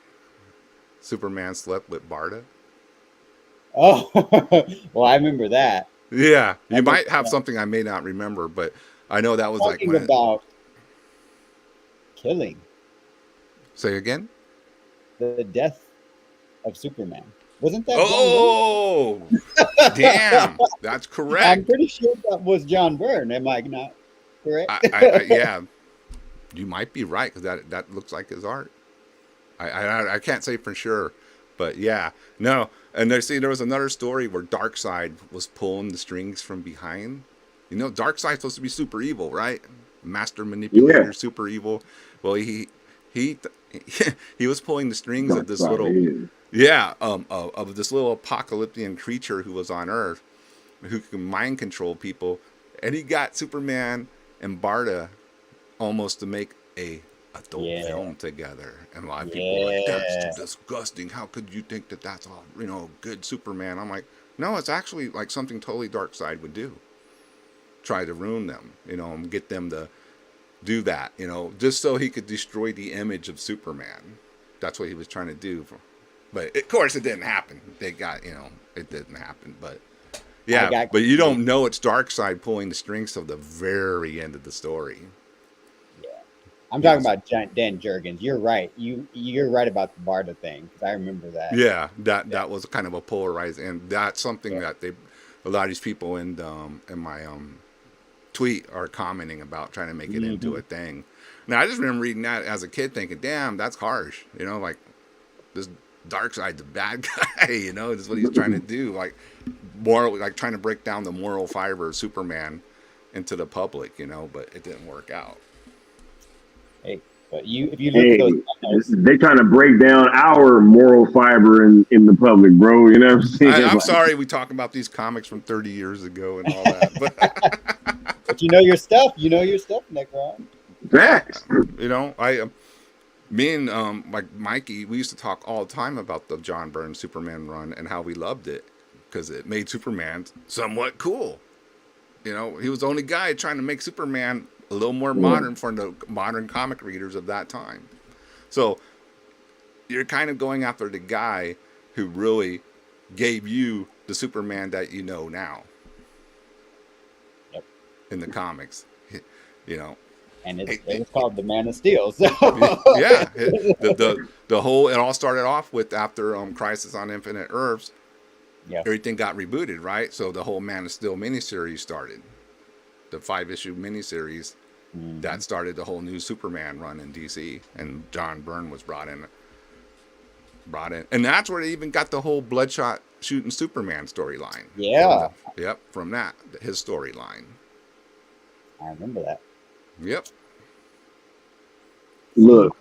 Superman slept with Barda? Oh, well, I remember that. Yeah, I you remember might have that. something I may not remember, but I know that was like Talking when. about killing, Say again. the death of Superman. Wasn't that John Oh, damn, that's Byrne? I'm correct. pretty sure that was John Byrne. Am I not correct? Yeah, you might be right because that looks like his art. I can't say for sure, but yeah, no. And there was another story where Darkseid was pulling the strings from behind. You know, Darkseid's supposed to be super evil, right? Master manipulator, Yeah. super evil. Well, he he was pulling the strings of Dark this side little, is. yeah, of this little apocalyptic creature who was on Earth, who can mind control people, and he got Superman and Barda almost to make a adult Yeah, film together, and a lot of people were like, "That's yeah. disgusting. How could you think that that's a good Superman?" I'm like, no, it's actually like something totally Darkseid would do. Try to ruin them, and get them to do that, just so he could destroy the image of Superman. That's what he was trying to do. But of course, it didn't happen. It didn't happen. But I yeah, got but you confused. don't know it's Darkseid pulling the strings till the very end of the story. Yeah, I'm talking Yes. about Dan Jurgens. You're right. You're right about the Barda thing because I remember that. Yeah, that Yeah, that was kind of a polarized, and that's something yeah. that a lot of these people in my tweet are commenting about, trying to make it into Hmm. a thing. Now I just remember reading that as a kid, thinking, "Damn, that's harsh." Like this Darkseid's a bad guy. This is what he's trying to do, like moral, like trying to break down the moral fiber of Superman into the public. But it didn't work out. Hey, but if you look at Hey, those panels, they trying to break down our moral fiber in the public, bro. You know what I'm saying? I'm Like, sorry we talk about these comics from 30 years ago and all that, but but you know your stuff. You know your stuff, Necron. yeah, facts. I me and like Mikey, we used to talk all the time about the John Byrne Superman run and how we loved it because it made Superman somewhat cool. He was the only guy trying to make Superman a little more Yeah. modern for the modern comic readers of that time. So you're kind of going after the guy who really gave you the Superman that you know now Yep. in the comics. You know, And it, it it, was called the Man of Steel. So yeah, the whole, it all started off with after Crisis on Infinite Earths, yeah. everything got rebooted, right? So the whole Man of Steel miniseries started, the 5-issue miniseries Hmm. that started the whole new Superman run in DC, and John Byrne was brought in, and that's where they even got the whole Bloodshot shooting Superman storyline. Yeah, From that, his storyline. I remember that. Yep. Look.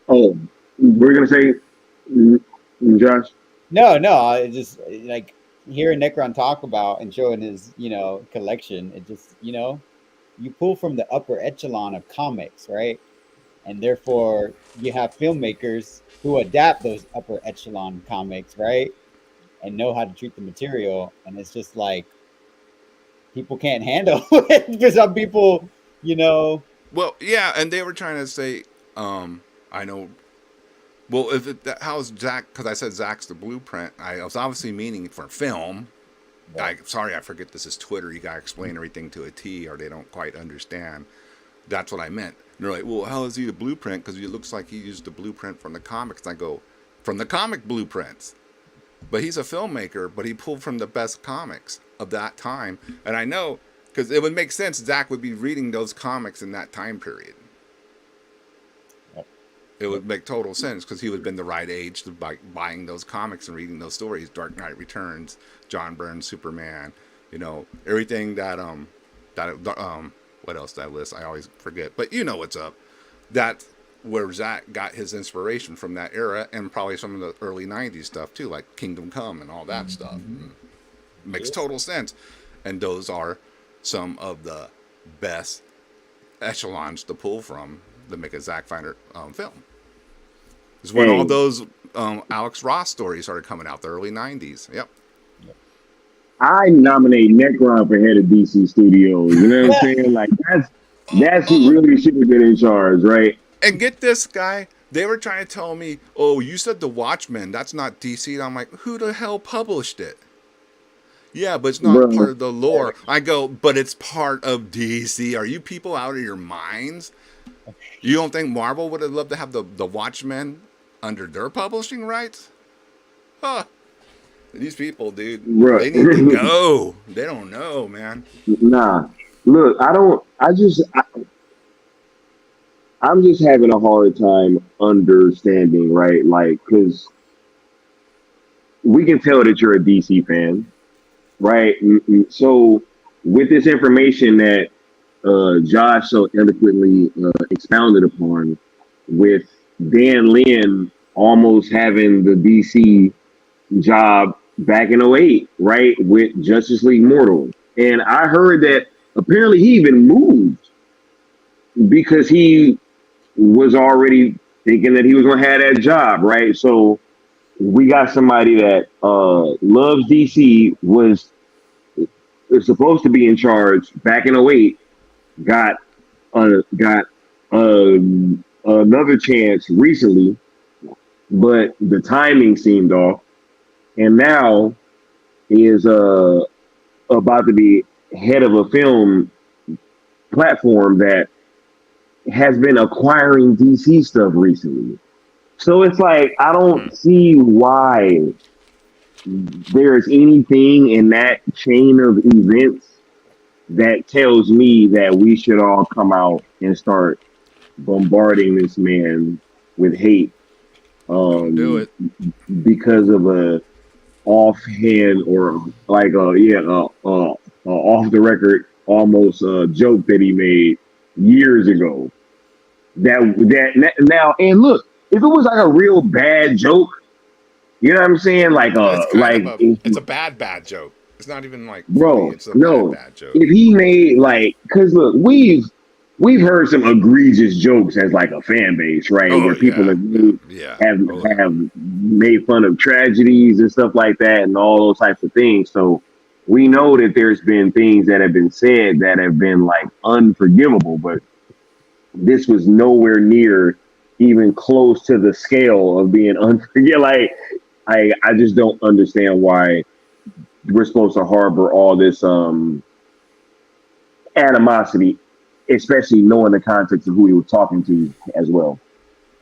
Oh, we're gonna say, Josh. No, I just like hearing Necron talk about and showing his, collection. It just, you pull from the upper echelon of comics, right? And therefore, you have filmmakers who adapt those upper echelon comics, right? And know how to treat the material. And it's just like people can't handle it because some people, you know, Well, yeah, and they were trying to say, I know. Well, how's Zach? Because I said Zach's the blueprint. I was obviously meaning for film. yeah, Sorry, I forget this is Twitter. You gotta explain everything to a T, or they don't quite understand. That's what I meant. And they're like, "Well, how is he the blueprint? Because it looks like he used the blueprint from the comics." And I go, "From the comic blueprints." But he's a filmmaker, but he pulled from the best comics of that time. And I know because it would make sense. Zach would be reading those comics in that time period. yep, It would make total sense because he would have been the right age to buying those comics and reading those stories. Dark Knight Returns, John Byrne, Superman, everything what else did I list? I always forget, but you know what's up. That's where Zach got his inspiration from that era, and probably some of the early '90s stuff too, like Kingdom Come and all that stuff. Makes yeah, total sense, and those are some of the best echelons to pull from to make a Zack Snyder film. Is when all Hey, those Alex Ross story started coming out, the early 90s. Yep. I nominate Necron for head of DC Studios. You know what I'm saying? Like that's who really should have been in charge, right? And get this, guy. They were trying to tell me, oh, you said The Watchmen. That's not DC. And I'm like, who the hell published it? Yeah, but it's not part Bro, of the lore. I go, but it's part of DC. Are you people out of your minds? You don't think Marvel would have loved to have the Watchmen under their publishing rights? Huh. These people, dude, bro. they need to go. They don't know, man. Nah. Look, I'm just having a hard time understanding, right? Like, because we can tell that you're a DC fan, right? So, with this information that Josh so eloquently expounded upon, with Dan Lin almost having the DC job back in '08, right? With Justice League Mortal. And I heard that apparently he even moved because he was already thinking that he was going to have that job, right? So we got somebody that loves DC, was supposed to be in charge back in '08, got another chance recently, but the timing seemed off, and now is about to be head of a film platform that has been acquiring DC stuff recently. So it's like I don't see why there's anything in that chain of events that tells me that we should all come out and start bombarding this man with hate Don't do it. because of a offhand or like off the record almost joke that he made years ago. That now, and look, if it was like a real bad joke, you know what I'm saying? Like It's a bad joke. It's not even like funny. bro, It's a no. bad joke. If he made like, cause look, we've heard some egregious jokes as like a fan base, right? Oh, Where people yeah. have made fun of tragedies and stuff like that, and all those types of things. So we know that there's been things that have been said that have been like unforgivable, but this was nowhere near even close to the scale of being unforgivable. Like I just don't understand why we're supposed to harbor all this animosity, especially knowing the context of who he was talking to as well.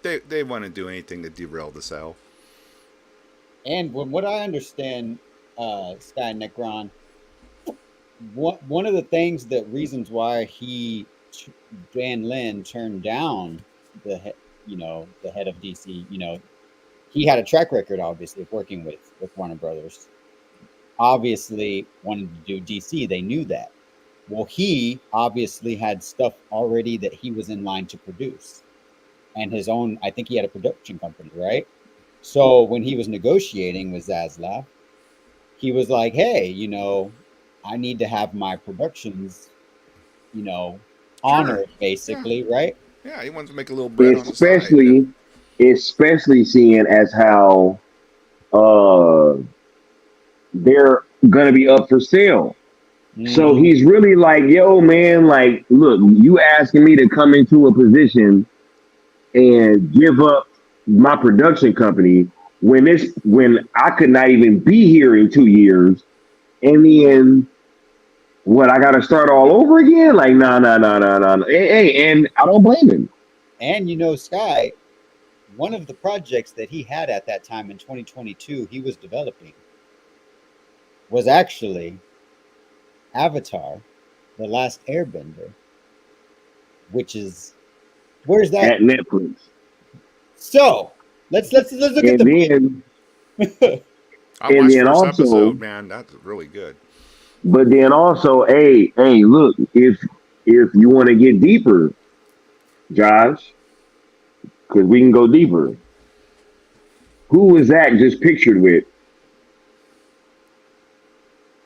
They want to do anything to derail the sale. And from what I understand, Sky Necron, one of the things that reasons why Dan Lin turned down the head of DC, he had a track record obviously of working with Warner Brothers. Obviously wanted to do DC. They knew that. Well, he obviously had stuff already that he was in line to produce, and his own. I think he had a production company, right? So when he was negotiating with Zaslav, he was like, "Hey, I need to have my productions, honored, basically, right?" Yeah, he wants to make a little bread on the side. Especially seeing as how they're gonna be up for sale. So he's really like, yo, man, like, look, you asking me to come into a position and give up my production company when I could not even be here in 2 years, and then what, I gotta start all over again? Like, no. Hey, and I don't blame him. And Sky, one of the projects that he had at that time in 2022 he was developing was actually Avatar, The Last Airbender, which is, where's that? At Netflix. So let's look at the. I watched the first episode, man. That's really good. But then also, hey, look, if you want to get deeper, Josh, because we can go deeper. Who was Zach just pictured with?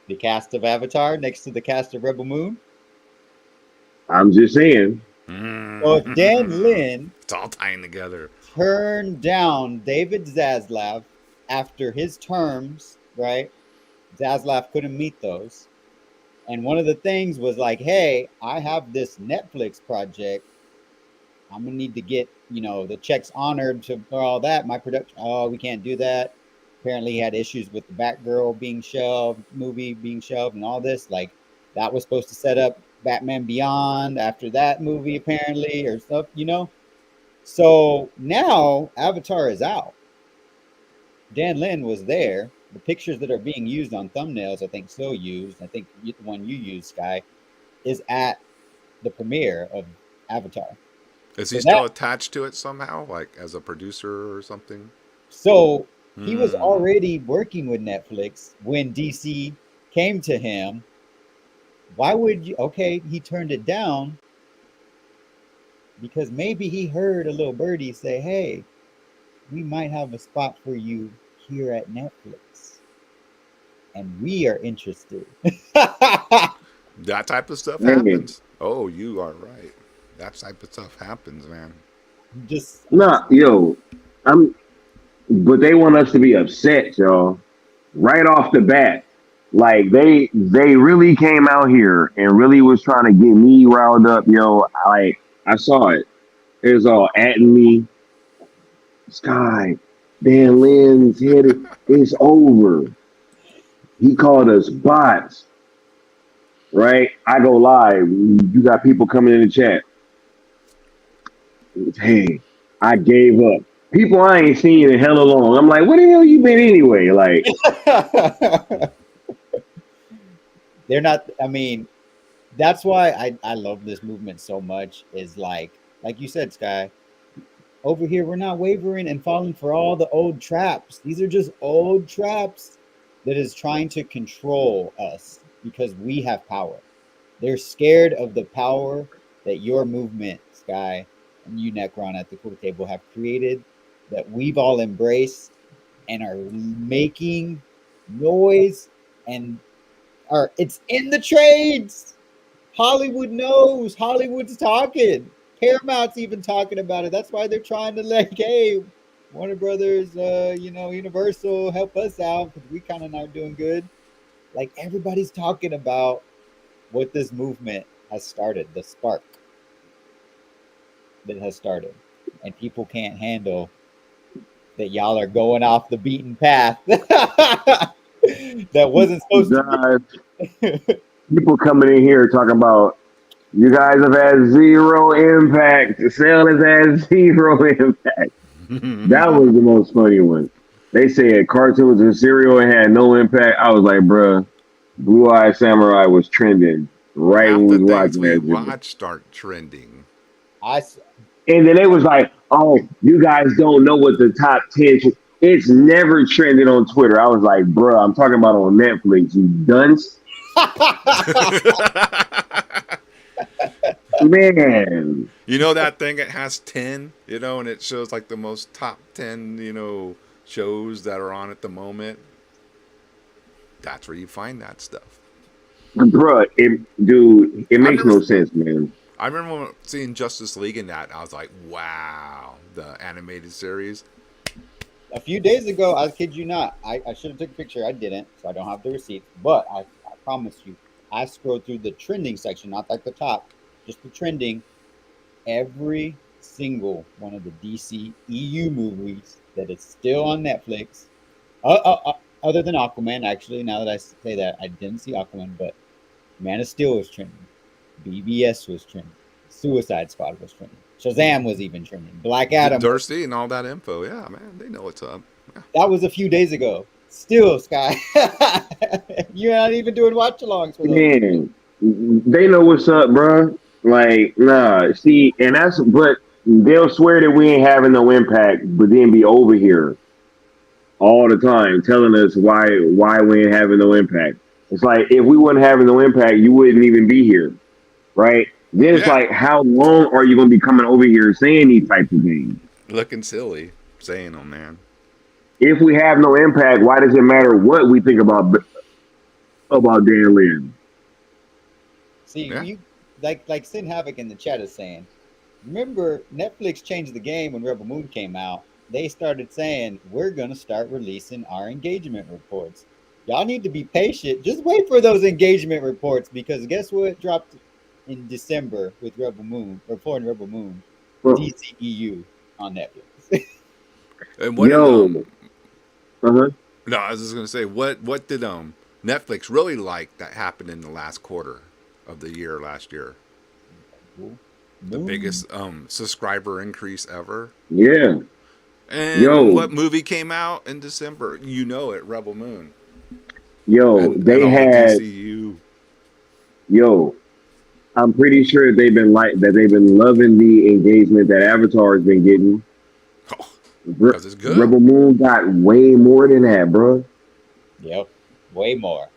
The cast of Avatar next to the cast of Rebel Moon. I'm just saying. Well, Dan Lin, it's all tying together. turned down David Zaslav after his terms, right? Zaslav couldn't meet those. And one of the things was like, hey, I have this Netflix project. I'm gonna need to get, the checks honored for all that. My production, oh, we can't do that. Apparently, he had issues with the Batgirl being shelved, movie being shelved, and all this. Like, that was supposed to set up Batman Beyond after that movie, apparently, or stuff. So now Avatar is out. Dan Lin was there. The pictures that are being used on thumbnails, I think, still used. I think the one you used, Sky, is at the premiere of Avatar. Is he still attached to it somehow, like as a producer or something? So he was already working with Netflix when DC came to him. Why would you? Okay, he turned it down because maybe he heard a little birdie say, hey, we might have a spot for you here at Netflix. And we are interested. That type of stuff happens. Oh, you are right. That type of stuff happens, man. But they want us to be upset, y'all, right off the bat. Like they really came out here and really was trying to get me riled up, yo. Like I saw it. It was all at me. Sky, Dan Lin's head is over. He called us bots. Right? I go live. You got people coming in the chat. Hey, I gave up. People I ain't seen in hella long. I'm like, where the hell you been anyway? Like, they're not. I mean, that's why I love this movement so much. Is like you said, Sky. Over here, we're not wavering and falling for all the old traps. These are just old traps that is trying to control us because we have power. They're scared of the power that your movement, Sky, and you, Necron, at the cool table have created, that we've all embraced and are making noise, and it's in the trades. Hollywood knows. Hollywood's talking. Paramount's even talking about it. That's why they're trying to hey, Warner Brothers, Universal, help us out because we kind of not doing good. Like everybody's talking about what this movement has started, the spark that has started, and people can't handle that y'all are going off the beaten path. That wasn't supposed to be. People coming in here talking about you guys have had zero impact. The sale has had zero impact. That was the most funny one. They said cartoons and cereal had no impact. I was like, bruh, Blue Eye Samurai was trending right when we was watching start trending. And then it was like, oh, you guys don't know what the top 10. It's never trended on Twitter. I was like, bruh, I'm talking about on Netflix. You dunce. Man. You know that thing, it has 10, and it shows like the most top 10, shows that are on at the moment. That's where you find that stuff. Bruh, it makes no sense, man. I remember seeing Justice League in that. I was like, wow, the animated series. A few days ago, I kid you not, I should have took a picture. I didn't, so I don't have the receipt. But I promise you, I scrolled through the trending section, not like the top, just the trending. Every single one of the DC EU movies that is still on Netflix, other than Aquaman, actually, now that I say that, I didn't see Aquaman, but Man of Steel was trending. BBS was trending. Suicide Squad was trending. Shazam was even trending. Black Adam. Dirsty and all that info. Yeah, man, they know what's up. Yeah. That was a few days ago. Still, Sky. You're not even doing watch-alongs with them. Man, they know what's up, bro. Like, nah. See, but they'll swear that we ain't having no impact, but then be over here all the time telling us why we ain't having no impact. It's like, if we wasn't having no impact, you wouldn't even be here, right? Then it's like, how long are you going to be coming over here saying these types of things? Looking silly saying them, man. If we have no impact, why does it matter what we think about Dan Lin? See, you like Sin Havoc in the chat is saying, Remember, Netflix changed the game when Rebel Moon came out. They started saying, we're going to start releasing our engagement reports. Y'all need to be patient. Just wait for those engagement reports because guess what dropped in December with Rebel Moon, reporting Rebel Moon, Bro, DCEU on Netflix. And what did yo, uh-huh. no, I was just gonna say what did Netflix really like that happened in the last quarter of the year last year? The Moon. biggest subscriber increase ever. Yeah. And Yo, what movie came out in December? You know it, Rebel Moon. yo, And they all the had, DCU. yo, I'm pretty sure they've been loving the engagement that Avatar has been getting. Oh, because it's good. Rebel Moon got way more than that, bro. Yep. Way more.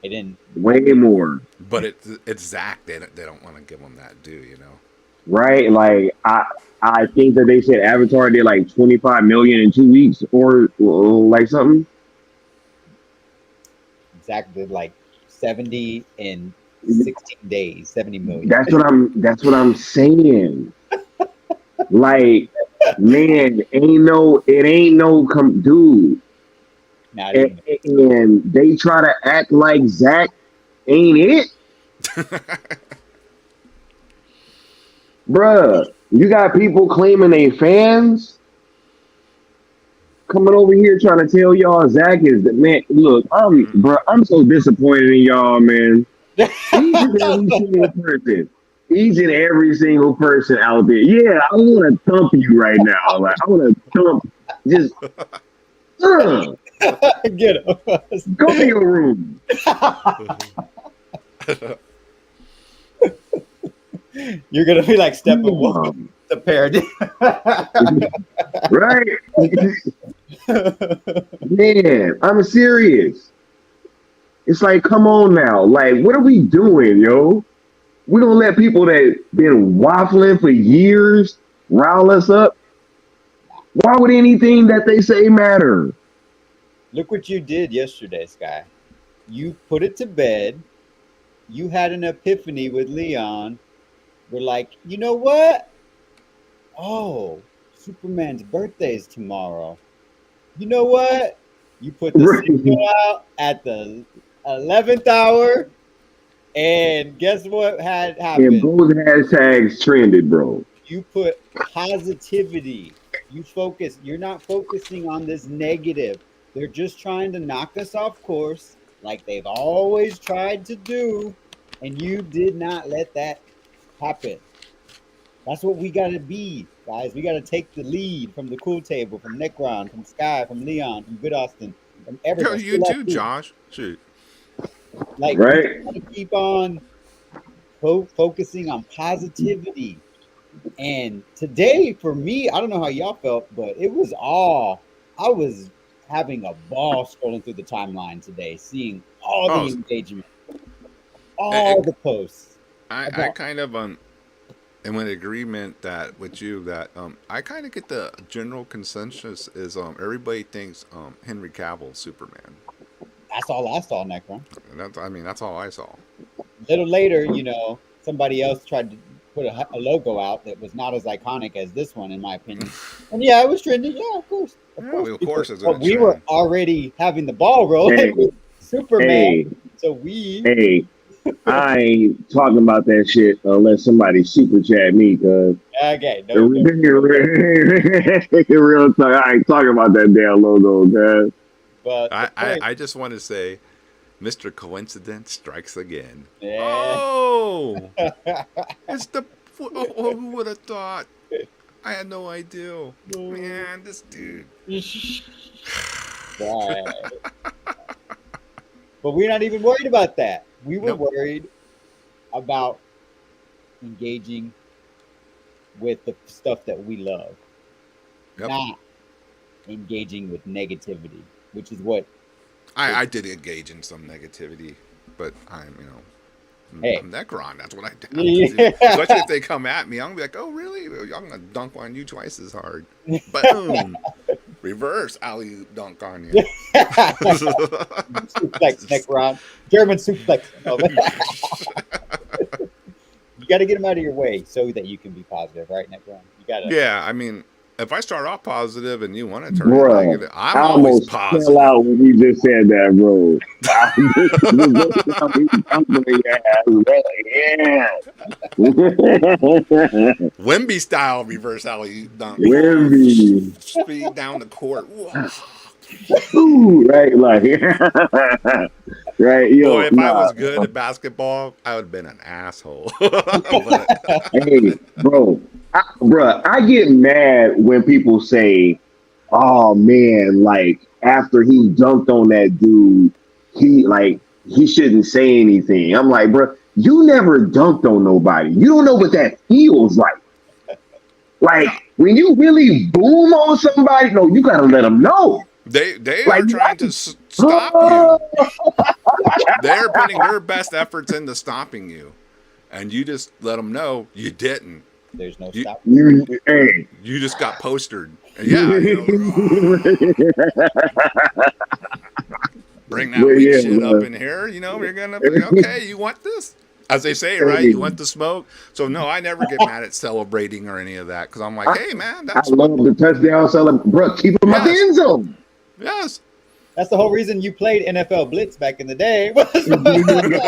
It didn't. Way more. But it's Zach. They don't want to give him that due, you know. Right? Like I think that they said Avatar did like 25 million in 2 weeks or like something. Zach did like 70 in 16 days, 70 million. That's what I'm saying. Like, man, it ain't no dude. Not even. And they try to act like Zach ain't it. Bruh, you got people claiming they fans coming over here trying to tell y'all Zach is the man. Look, I'm so disappointed in y'all, man. Each and every single person out there. Yeah, I want to thump you right now. Like I want to thump. Just Get him. go to your room. You're gonna be like Steppenwolf, the parody. Right? Man, I'm serious. It's like, come on now. Like, what are we doing, yo? We don't let people that been waffling for years rile us up. Why would anything that they say matter? Look what you did yesterday, Sky. You put it to bed. You had an epiphany with Leon. We're like, you know what? Oh, Superman's birthday is tomorrow. You know what? You put the signal out at the 11th hour, and guess what had And happened? both hashtags trended, bro. You put positivity. You focus. You're not focusing on this negative. They're just trying to knock us off course like they've always tried to do, and you did not let that happen. That's what we got to be, guys. We got to take the lead from the cool table, from Necron, from Sky, from Leon, from Good Austin, from Yo, everybody. you too, Josh. Shoot. Like, Right? we got to keep on focusing on positivity. And today, for me, I don't know how y'all felt, but it was I was having a ball scrolling through the timeline today, seeing all the Oh, engagement, all the posts. I kind of am in agreement that with you that I kind of get the general consensus is everybody thinks Henry Cavill's Superman. That's all I saw, Necron. And that's all I saw. A little later, somebody else tried to put a logo out that was not as iconic as this one, in my opinion. And yeah, it was trending. Yeah, of course. Of course it's But we were already having the ball rolling Hey, with Superman. hey, So we. hey, I ain't talking about that shit unless somebody super chat me, cause Okay. No. real talk, I ain't talking about that damn logo, guys. But I just want to say, Mr. Coincidence strikes again. yeah. Oh, it's the. Oh, who would have thought? I had no idea. Man, this dude. Right. But we're not even worried about that. We were worried about engaging with the stuff that we love, not engaging with negativity, which is what I did engage in some negativity, but I'm Necron. That's what I do. Yeah. Especially if they come at me, I'm gonna be like, "Oh, really? I'm gonna dunk on you twice as hard." Boom, reverse alley dunk on you. Suplex, Necron, German suplex. You got to get them out of your way so that you can be positive, right, Necron? You got to. Yeah, I mean, if I start off positive and you want to turn it Bruh, negative, I I'm always almost fell positive. out when you just said that, bro. Yeah. Wimby style reverse alley dunk. Wimby. Speed down the court. Ooh, right, like, right, Boy, yo, if I nah. was good at basketball, I would have been an asshole. But Hey, bro, I get mad when people say, "Oh man, like after he dunked on that dude, he shouldn't say anything." I'm like, bro, you never dunked on nobody. You don't know what that feels like. Like no, when you really boom on somebody, no, you gotta let them know. they Like, are trying to stop oh, you. They're putting their best efforts into stopping you, and you just let them know you didn't. There's no You stop. hey. you just got postered. Yeah, bring But that weak yeah, shit up bro. in here. You're gonna be okay. You want this? As they say, right? Hey, You want the smoke. So no, I never get mad at celebrating or any of that because I'm like, I, hey man, I that's what. love the touchdown celebration. Bro, keep him out the Yes, end zone. yes. That's the whole reason you played NFL Blitz back in the day. And then you ain't got,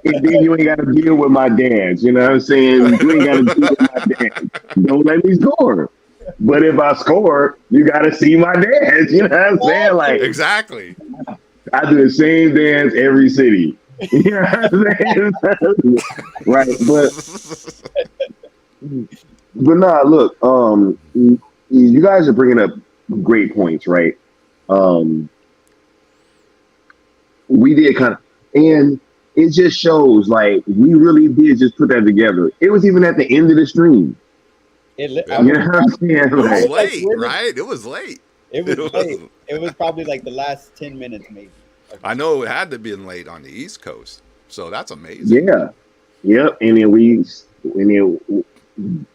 and then you ain't got to deal with my dance. You know what I'm saying? You ain't got to deal with my dance. Don't let me score. But if I score, you got to see my dance. You know what I'm saying? Like, Exactly. I do the same dance every city. You know what I'm saying? Right. But nah, look, you guys are bringing up great points, right? Um, we did kind of, and it just shows like we really did just put that together. It was even at the end of the stream. I Yeah. You was, know what I'm saying? It I was was Like, like, late, where did right? It was late. it was It late? was. It was probably like the last 10 minutes, maybe. Of the I know it had to be late on the East Coast, so that's amazing. yeah, yep. And then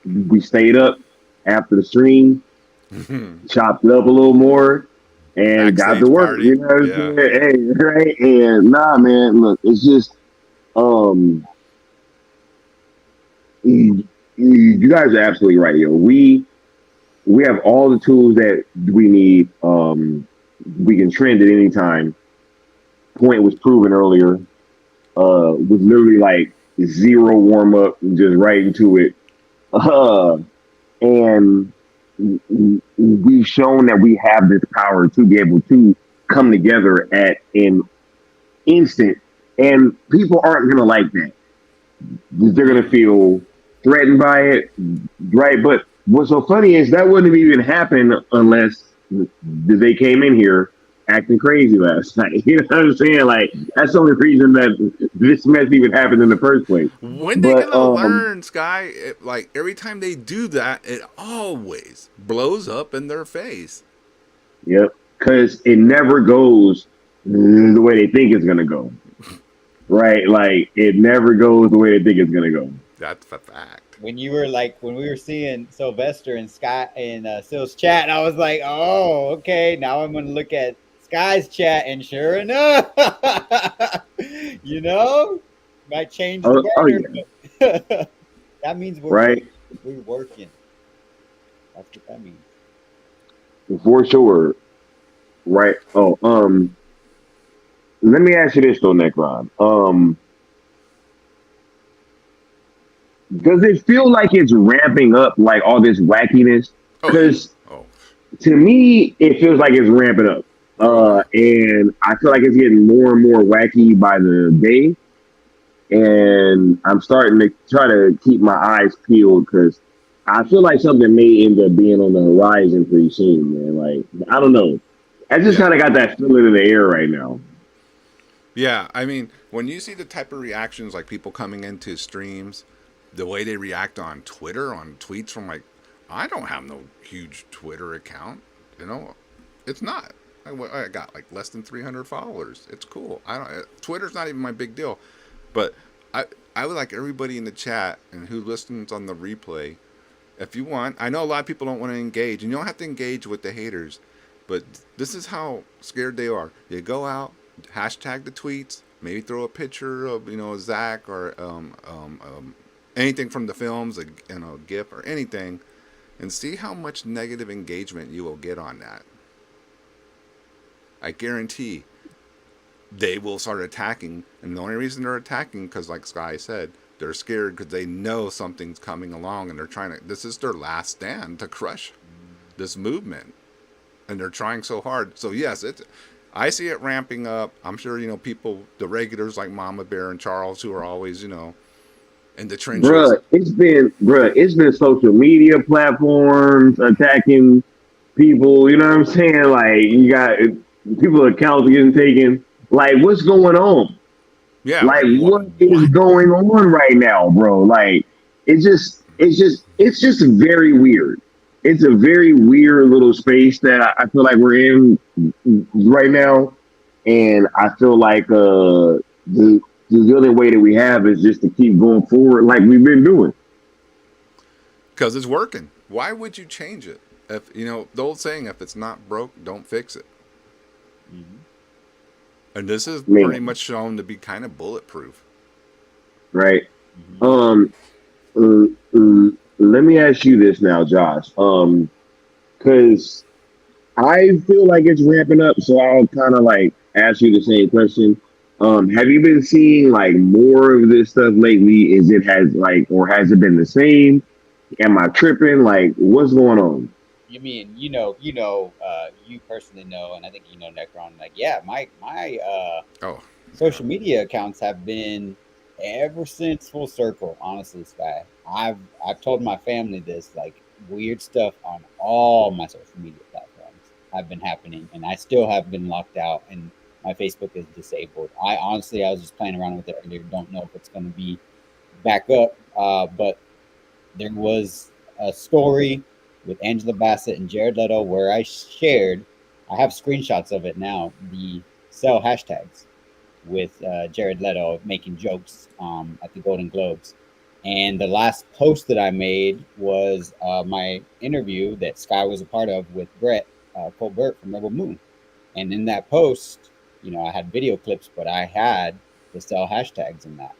we stayed up after the stream, chopped it up a little more, and got to Backstage work. You party. know what I'm Yeah, saying? yeah. Hey, right? And nah, man, look, it's just um, you guys are absolutely right, yo. We have all the tools that we need. We can trend at any time. Point was proven earlier. Was literally like zero warm up, just right into it. Uh, and we've shown that we have this power to be able to come together at an instant. And people aren't gonna like that. They're gonna Mm-mm. feel threatened by it, right? But what's so funny is that wouldn't have even happened unless they came in here acting crazy last night. You know what I'm saying? Like that's the only reason that this mess even happened in the first place. When they But gonna learn, Sky? Like every time they do that, it always blows up in their face. yep, because it never goes the way they think it's gonna go. Right? Like it never goes the way they think it's gonna go. That's a fact. when we were seeing Sylvester and Sky and Sil's chat, I was like, oh, okay. Now I'm gonna look at Sky's chat, and sure enough, you know, might change the Oh banner, yeah, but that means right, we're working. That's what that means. for sure. Right. Oh, let me ask you this though, Necron. Does it feel like it's ramping up like all this wackiness? Oh yeah. Because Oh. to me, it feels like it's ramping up. Oh yeah. And I feel like it's getting more and more wacky by the day. And I'm starting to try to keep my eyes peeled because I feel like something may end up being on the horizon pretty soon, man. Like, I don't know. I just Yeah. kind of got that feeling in the air right now. Yeah. I mean, when you see the type of reactions like people coming into streams, the way they react on Twitter, on tweets from like, I don't have no huge Twitter account. You know, it's not. I got like less than 300 followers. It's cool. I don't. Twitter's not even my big deal. But I would like everybody in the chat and who listens on the replay, if you want, I know a lot of people don't want to engage, and you don't have to engage with the haters, but this is how scared they are. You go out, hashtag the tweets, maybe throw a picture of Zach or anything from the films, a GIF or anything, and see how much negative engagement you will get on that. I guarantee they will start attacking, and the only reason they're attacking because, like Sky said, they're scared because they know something's coming along, and they're trying to. This is their last stand to crush this movement, and they're trying so hard. So yes, I see it ramping up. I'm sure people, the regulars like Mama Bear and Charles, who are always in the trenches. It's been social media platforms attacking people. You know what I'm saying? Like you got people accounts getting taken. Like what's going on? Yeah. Like what is going on right now, bro? Like it's just very weird. It's a very weird little space that I feel like we're in right now, and I feel like the only way that we have is just to keep going forward like we've been doing. Because it's working. Why would you change it? If the old saying, if it's not broke, don't fix it. Mm-hmm. And this is pretty much shown to be kind of bulletproof. Right. Let me ask you this now, Josh. Because I feel like it's ramping up, so I'll kind of like ask you the same question. Have you been seeing like more of this stuff lately? Has it been the same? Am I tripping? Like, what's going on? You mean you personally know, and I think Necron. Like, yeah, my social media accounts have been ever since Full Circle. Honestly, Sky, I've told my family this. Like, weird stuff on all my social media platforms have been happening, and I still have been locked out, and my Facebook is disabled. I was just playing around with it earlier. Don't know if it's going to be back up, but there was a story with Angela Bassett and Jared Leto where I have screenshots of it now, the sell hashtags with Jared Leto making jokes at the Golden Globes. And the last post that I made was my interview that Sky was a part of with Brett Colbert from Rebel Moon. And in that post, I had video clips, but I had the sell hashtags in that.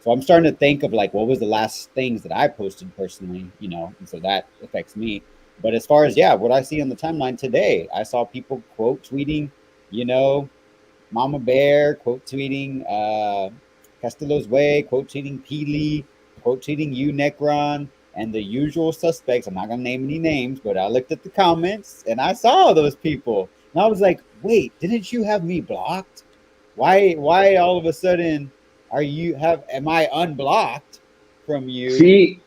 So I'm starting to think of like, what was the last things that I posted personally, and so that affects me. But as far as, what I see on the timeline today, I saw people quote tweeting, Mama Bear, quote tweeting Castillo's Way, quote tweeting Peely, quote tweeting you, Necron, and the usual suspects. I'm not going to name any names, but I looked at the comments and I saw those people. And I was like, wait, didn't you have me blocked? Why all of a sudden am I unblocked from you? See,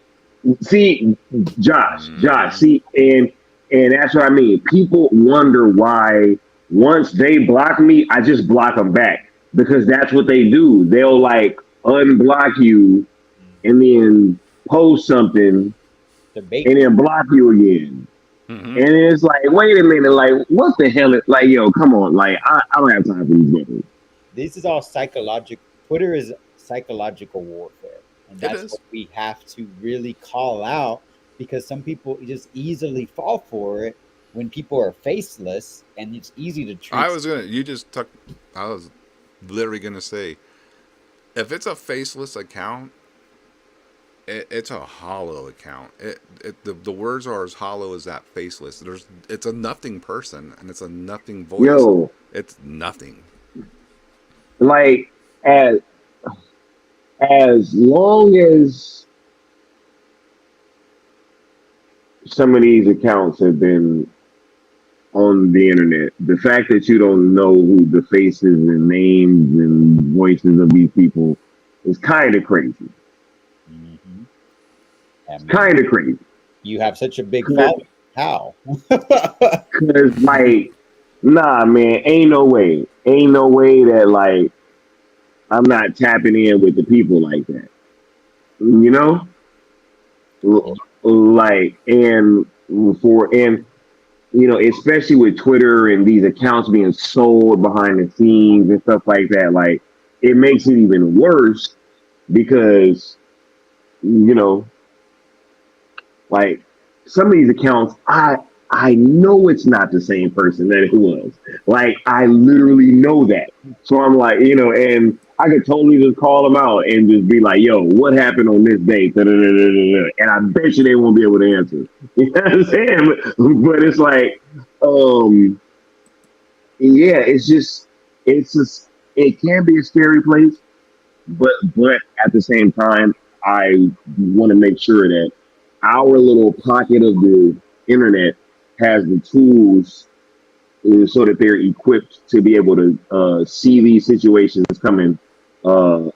Josh, see, and that's what I mean. People wonder why once they block me, I just block them back because that's what they do. They'll like unblock you and then post something and then block you again. Mm-hmm. And it's like, wait a minute, like what the hell? Like, yo, come on, like I don't have time for these people. This is all psychological. Twitter is psychological warfare, and that's what we have to really call out, because some people just easily fall for it when people are faceless, and it's easy to treat. I was literally gonna say, if it's a faceless account, it's a hollow account. The words are as hollow as that faceless. It's a nothing person, and it's a nothing voice. Yo, it's nothing. Like as long as some of these accounts have been on the internet, the fact that you don't know who the faces and names and voices of these people is kind of crazy. Mm-hmm. It's kind of crazy. You have such a big following. How? Because, like, nah, man, ain't no way that, like, I'm not tapping in with the people like that. Like, and especially with Twitter and these accounts being sold behind the scenes and stuff like that, like, it makes it even worse because, like, some of these accounts, I I know it's not the same person that it was. Like, I literally know that. So I'm like, and I could totally just call them out and just be like, yo, what happened on this date? Da-da-da-da-da-da. And I bet you they won't be able to answer. You know what I'm saying? But it's like, um, yeah, it can be a scary place, but at the same time, I want to make sure that our little pocket of the internet has the tools so that they're equipped to be able to see these situations coming uh,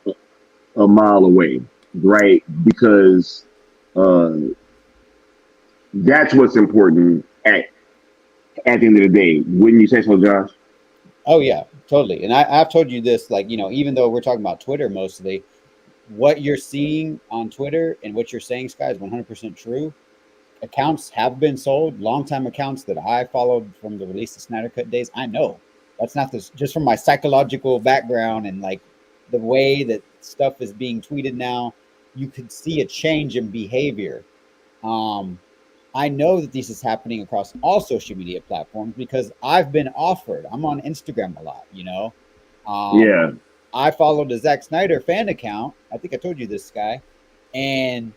a mile away, right? Because uh, that's what's important at the end of the day. Wouldn't you say so, Josh? Oh yeah, totally. And I've told you this, like, even though we're talking about Twitter mostly, what you're seeing on Twitter and what you're saying, Sky, is 100% true. Accounts have been sold, longtime accounts that I followed from the release of Snyder Cut days. I know that's not this, just from my psychological background and like the way that stuff is being tweeted now, you could see a change in behavior. Um, I know that this is happening across all social media platforms because I've been offered. I'm on Instagram a lot. Um, Yeah, I followed the Zack Snyder fan account. I think I told you this, guy, and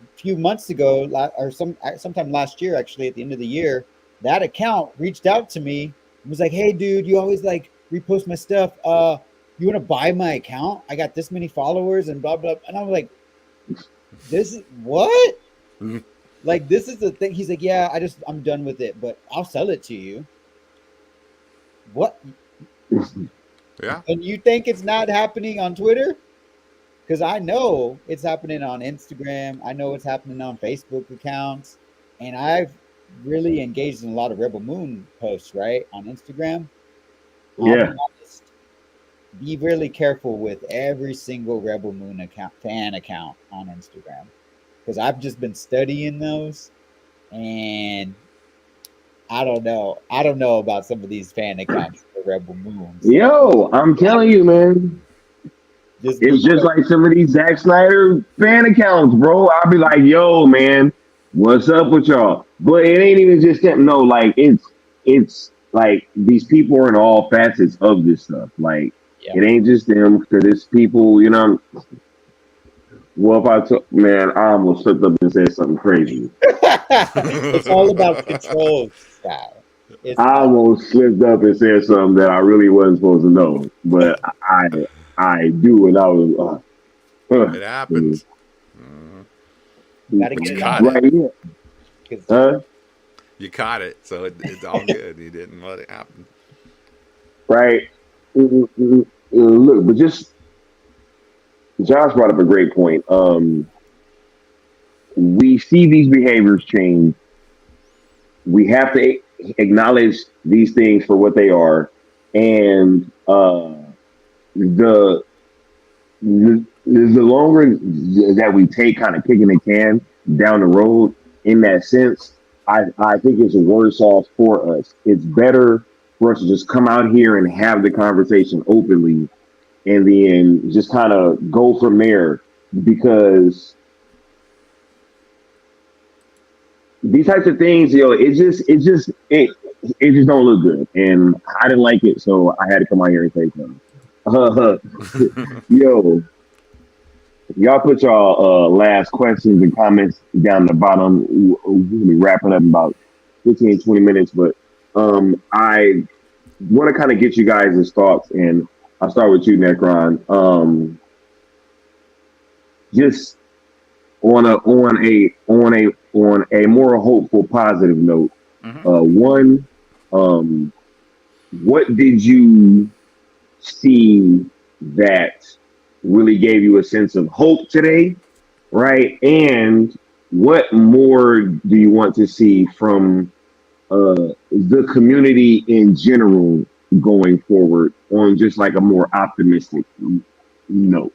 a few months ago, or sometime last year, actually, at the end of the year, that account reached out to me and was like, "Hey, dude, you always like repost my stuff. You want to buy my account? I got this many followers and blah blah." And I was like, "This is what?" Mhm. Like, this is the thing. He's like, yeah, I'm done with it, but I'll sell it to you. What? Yeah. And you think it's not happening on Twitter? Because I know it's happening on Instagram. I know it's happening on Facebook accounts. And I've really engaged in a lot of Rebel Moon posts, right? On Instagram. I'll be yeah, honest. Be really careful with every single Rebel Moon fan account on Instagram. Because I've just been studying those, and I don't know. I don't know about some of these fan accounts for Rebel Moons. yo, I'm telling you, man. Just It's be just careful. like some of these Zack Snyder fan accounts, bro. I'll be like, yo, man, what's up with y'all? But it ain't even just them. No, like it's like these people are in all facets of this stuff. Like Yeah. it ain't just them because it's people, Well, if I took, man, I almost slipped up and said something crazy. It's all about control, style. It's I all almost slipped up and said something that I really wasn't supposed to know, but I do, and I was It happens. gotta But you get it out caught it. right here, because huh? You caught it, so it's all good. You didn't let it happen. Right. Look, but just Josh brought up a great point. We see these behaviors change. We have to acknowledge these things for what they are, and the the longer that we take kind of kicking the can down the road in that sense, I think it's worse off for us. It's better for us to just come out here and have the conversation openly and then just kind of go from there because these types of things, it just don't look good. And I didn't like it, so I had to come out here and say something. Uh, yo, y'all put y'all last questions and comments down the bottom. We'll be wrapping up in about 15, 20 minutes, but I want to kind of get you guys' thoughts, and I'll start with you, Necron. Just on a more hopeful, positive note. Hmm. One, um, what did you see that really gave you a sense of hope today, right? And what more do you want to see from the community in general going forward on just like a more optimistic note?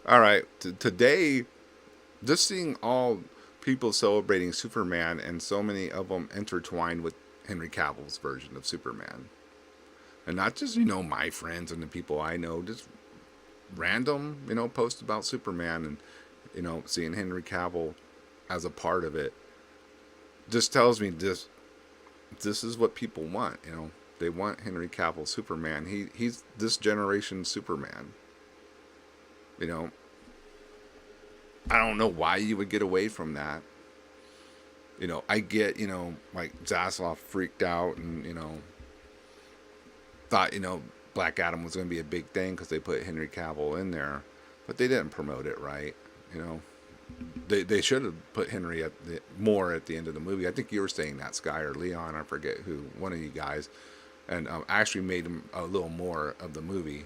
All right. Today, just seeing all people celebrating Superman and so many of them intertwined with Henry Cavill's version of Superman. And not just, my friends and the people I know, just random, posts about Superman and, seeing Henry Cavill as a part of it. just tells me this is what people want. They want Henry Cavill Superman. He's this generation's Superman. I don't know why you would get away from that. I get, like Zaslav freaked out and, thought, Black Adam was going to be a big thing because they put Henry Cavill in there, but they didn't promote it right. They should have put Henry more at the end of the movie. I think you were saying that, Sky or Leon, I forget who, one of you guys, and actually made him a little more of the movie.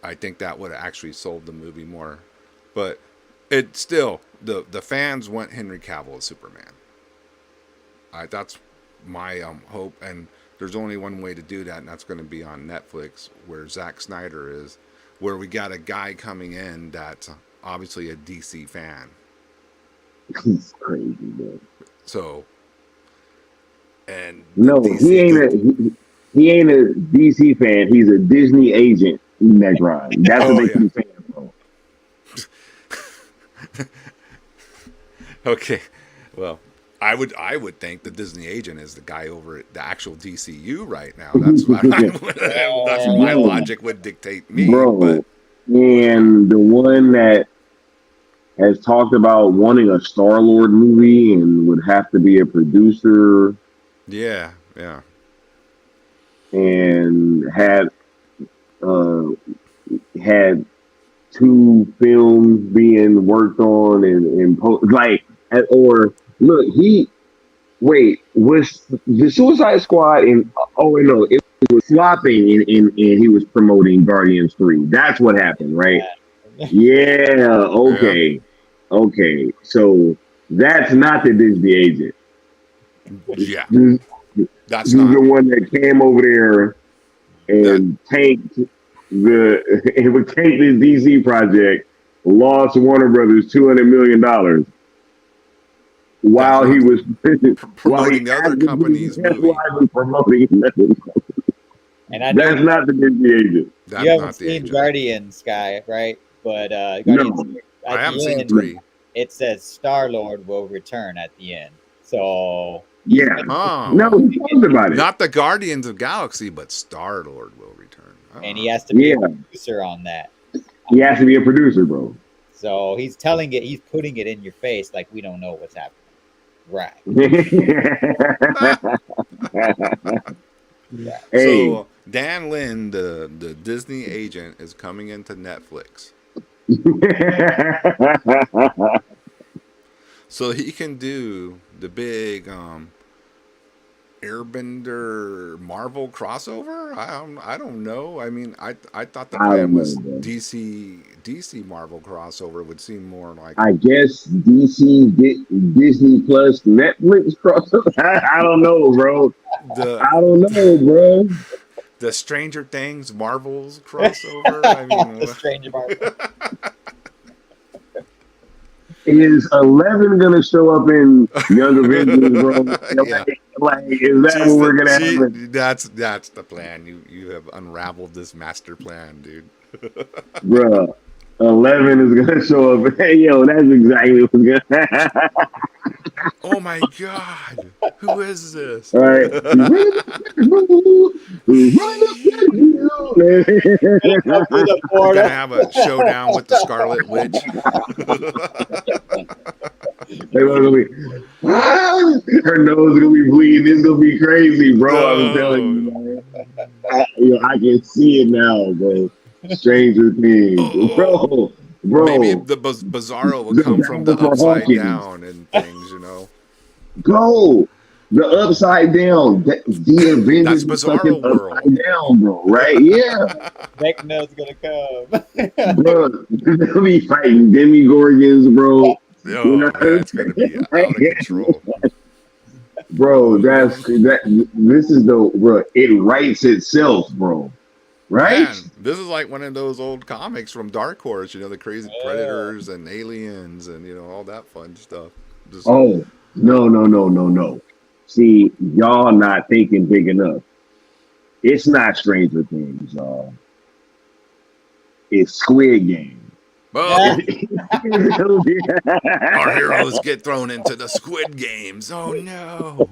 I think that would have actually sold the movie more, but it still the fans want Henry Cavill as Superman. That's my hope, and there's only one way to do that, and that's going to be on Netflix, where Zack Snyder is, where we got a guy coming in that's obviously a DC fan. He's crazy, man. So, and no, he ain't a DC fan. He's a Disney agent. Negron. That's what they keep saying, bro. Okay, well, I would think the Disney agent is the guy over at the actual DCU right now. That's what that's what my logic would dictate me. Bro, but and the one that has talked about wanting a Star-Lord movie and would have to be a producer. Yeah. And had two films being worked on and or look, was the Suicide Squad in? Oh no, it was flopping and he was promoting Guardians 3. That's what happened, right? Yeah. Okay. Okay. So that's not the Disney agent. Yeah. That's He's not the one that came over there and tanked it would take this DC project, lost Warner Brothers $200 million while he was promoting other companies' that's movie. why he was promoting And I know that's not the Disney agent. That's you haven't not the seen agent. Guardians, Guy, right? But No. Guardians, I at haven't the seen end, 3. it says Star-Lord will return at the end. So Yeah. Oh. No, he talked about it. Not the Guardians of Galaxy, but Star-Lord will return. and he has to be Yeah. a producer on that. He has to be a producer, bro. So he's putting it in your face like we don't know what's happening. Right. Hey, So Dan Lin, the Disney agent, is coming into Netflix, so he can do the big Airbender Marvel crossover. I don't know. I mean, I thought the I plan don't know, was bro. DC Marvel crossover would seem more like I guess DC Disney Plus Netflix crossover. I don't know, bro. I don't know, bro. the Stranger Things Marvels crossover. I mean, The Stranger Marvel. Is 11 gonna show up in Young Avengers, bro? Yeah. Like, is that what we're gonna have? That's the plan. You have unraveled this master plan, dude. Bro, 11 is gonna show up. Hey, yo, that's exactly what's gonna happen. Oh my God, who is this? All right. We're gonna have a showdown with the Scarlet Witch. Her nose is gonna be bleeding. It's gonna be crazy, bro. I'm telling you, man. I can see it now, bro. Stranger Things, bro. Maybe the Bizarro will come from the upside down and things, you know. Go the upside down. The Avengers That's is fucking Bizarro upside down, bro. Right? Yeah, Vecna's gonna come. bro. They'll be fighting demigorgons, bro. Oh man, it's gonna be out of control. Bro, this is bro. It writes itself, bro. Right? Man, this is like one of those old comics from Dark Horse, you know, the crazy predators and aliens and, you know, all that fun stuff. Oh, no. See, y'all not thinking big enough. It's not Stranger Things, y'all. It's Squid Game. Well, It'll be- our heroes get thrown into the Squid Games. Oh no.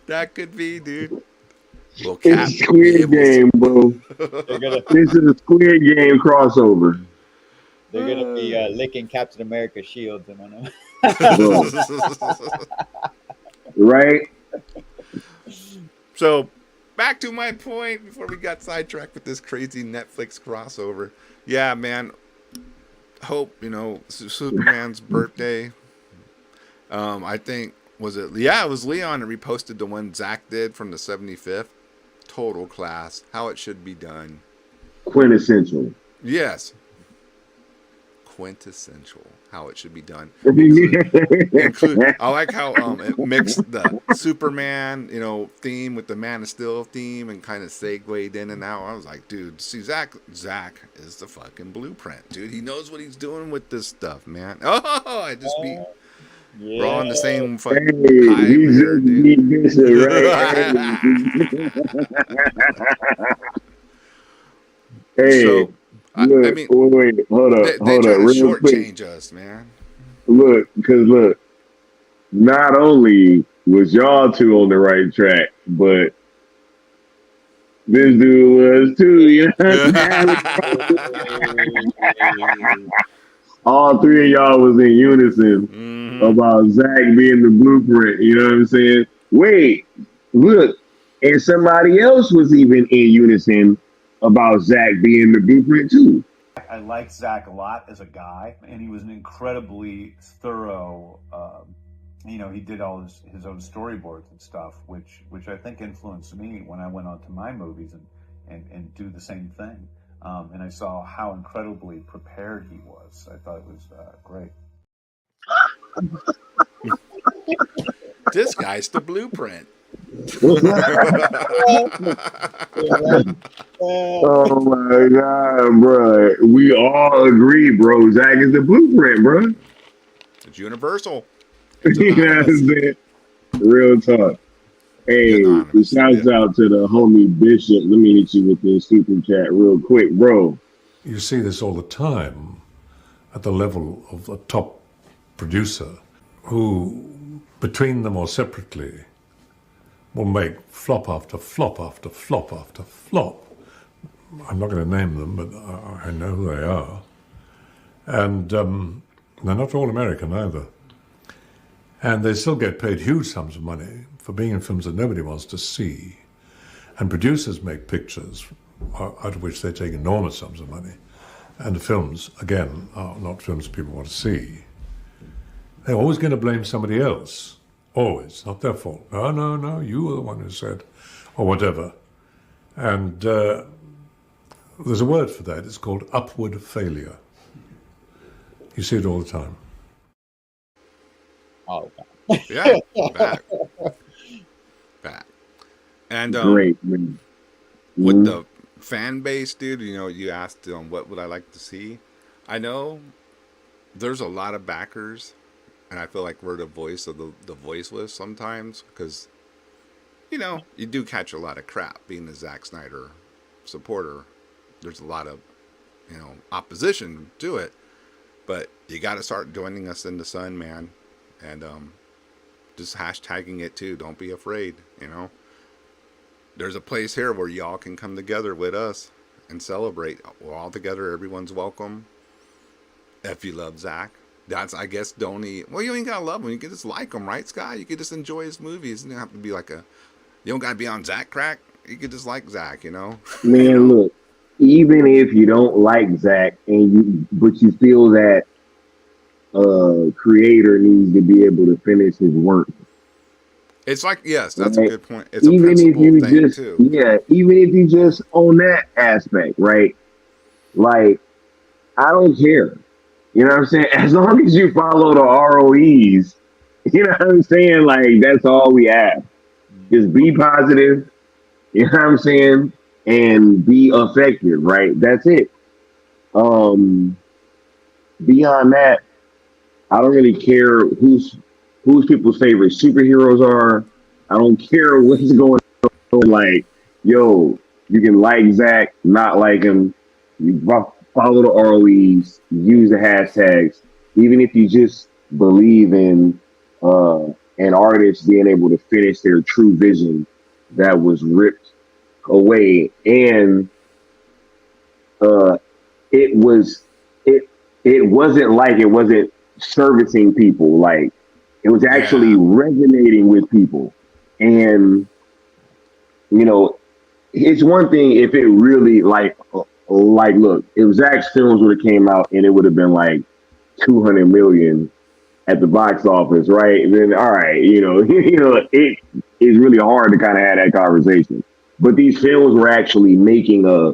That could be, dude. Well, Cap It's Squid Game, bro. They're gonna This is a Squid Game crossover. be licking Captain America shields and on them. Right? So, back to my point before we got sidetracked with this crazy Netflix crossover. Yeah, man. Hope, Superman's birthday. I think, was it? Yeah, it was Leon that reposted the one Zach did from the 75th. Total class. How it should be done. Quintessential. Yes. Quintessential. How it should be done. I like how it mixed the Superman, theme with the Man of Steel theme and kind of segued in and out. I was like, dude, see, Zach is the fucking blueprint, dude. He knows what he's doing with this stuff, man. Oh, I just beat. Yeah. We're all on the same fucking Hey, hive we here, just dude. need this, right? Hey, So, I look, mean, wait, hold up, they hold try up, to real quick. shortchange us, man. Look, not only was y'all two on the right track, but this dude was too. You know what I'm saying? All three of y'all was in unison about Zach being the blueprint. You know what I'm saying? Wait, look, and somebody else was even in unison about Zach being the blueprint too. I like Zach a lot as a guy, and he was an incredibly thorough. He did all his own storyboards and stuff, which I think influenced me when I went on to my movies and do the same thing. And I saw how incredibly prepared he was. I thought it was great. This guy's the blueprint. Oh my God, bro. We all agree, bro. Zach is the blueprint, bro. It's universal. You know what I'm saying? Real talk. Hey, Anonymous, shouts yeah. out to the homie Bishop. Let me hit you with this super chat real quick, bro. You see this all the time at the level of a top producer who, between them or separately, will make flop after flop after flop after flop. I'm not going to name them, but I know who they are. And they're not all American either. And they still get paid huge sums of money for being in films that nobody wants to see. And producers make pictures out of which they take enormous sums of money. And the films, again, are not films people want to see. They're always going to blame somebody else. Always. Not their fault. No, you were the one who said, or whatever. And there's a word for that. It's called upward failure. You see it all the time. Oh, Yeah, back. And Great, man. with the fan base, dude, you asked what would I like to see. I know there's a lot of backers, and I feel like we're the voice of the voiceless sometimes, because you do catch a lot of crap being a Zack Snyder supporter. There's a lot of opposition to it, but you got to start joining us in the sun, man, and just hashtagging it too. Don't be afraid. There's a place here where y'all can come together with us and celebrate. We're all together. Everyone's welcome. If you love Zach, that's, I guess, you ain't gotta love him. You can just like him, right, Sky? You can just enjoy his movies. You don't have to be you don't gotta be on Zach crack. You could just like Zach, Man, look, even if you don't like Zach but you feel that creator needs to be able to finish his work. It's like, yes, that's right? a good point. It's even a principle if you thing just, too. Yeah, even if you just own that aspect, right? Like, I don't care. You know what I'm saying? As long as you follow the ROEs, you know what I'm saying? Like, that's all we have. Just be positive, you know what I'm saying? And be effective, right? That's it. Beyond that, I don't really care who's people's favorite superheroes are. I don't care what's going on. Like, yo, You can like Zach, not like him. You follow the ROEs, use the hashtags. Even if you just believe in an artist being able to finish their true vision that was ripped away, and uh, it was it it wasn't like it wasn't servicing people. Like it was actually Yeah. resonating with people, and you know it's one thing if it really like look, if Zach's films would have came out and it would have been like 200 million at the box office, right? And then all right, it is really hard to kind of have that conversation. But these films were actually making a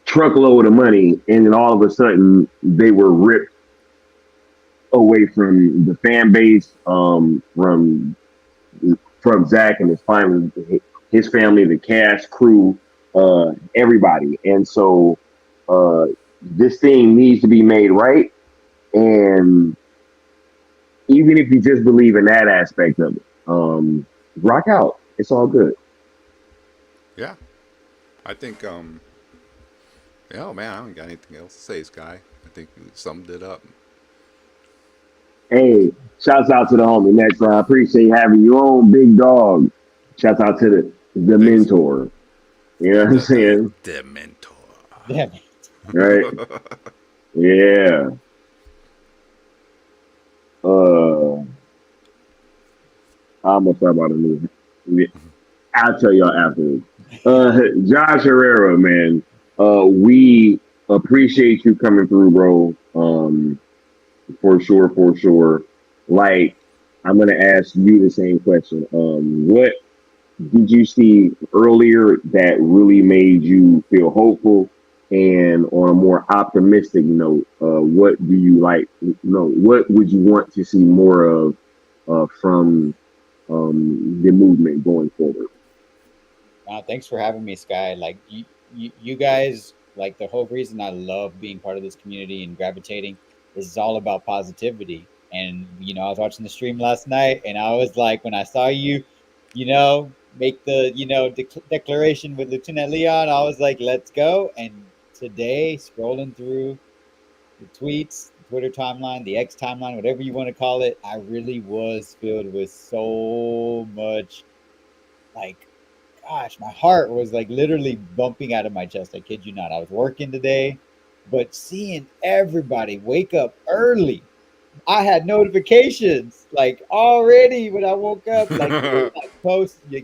truckload of money, and then all of a sudden they were ripped away from the fan base, from Zach and his family, the cast, crew, everybody. And so this thing needs to be made right. And even if you just believe in that aspect of it, rock out. It's all good. Yeah. I think yeah, oh man, I don't got anything else to say, Sky. I think you summed it up. Hey, shouts out to the homie next. I appreciate having your own big dog. Shouts out to the Thanks. mentor. You know what I'm saying? The mentor. Yeah. Right? Yeah. I'm gonna talk about a movie. I'll tell y'all afterwards. Josh Herrera, man. We appreciate you coming through, bro. For sure, for sure. Like, I'm gonna ask you the same question. What did you see earlier that really made you feel hopeful? And on a more optimistic note, what do you like? What would you want to see more of from the movement going forward? Thanks for having me, Sky. Like you guys, like the whole reason I love being part of this community and gravitating is all about positivity. And I was watching the stream last night, and I was like, when I saw you, make the declaration with Lieutenant Leon, I was like, let's go. And today, scrolling through the tweets, the Twitter timeline, the X timeline, whatever you want to call it, I really was filled with so much, like, gosh, my heart was like literally bumping out of my chest. I kid you not. I was working today, but seeing everybody wake up early, I had notifications like already when I woke up. Like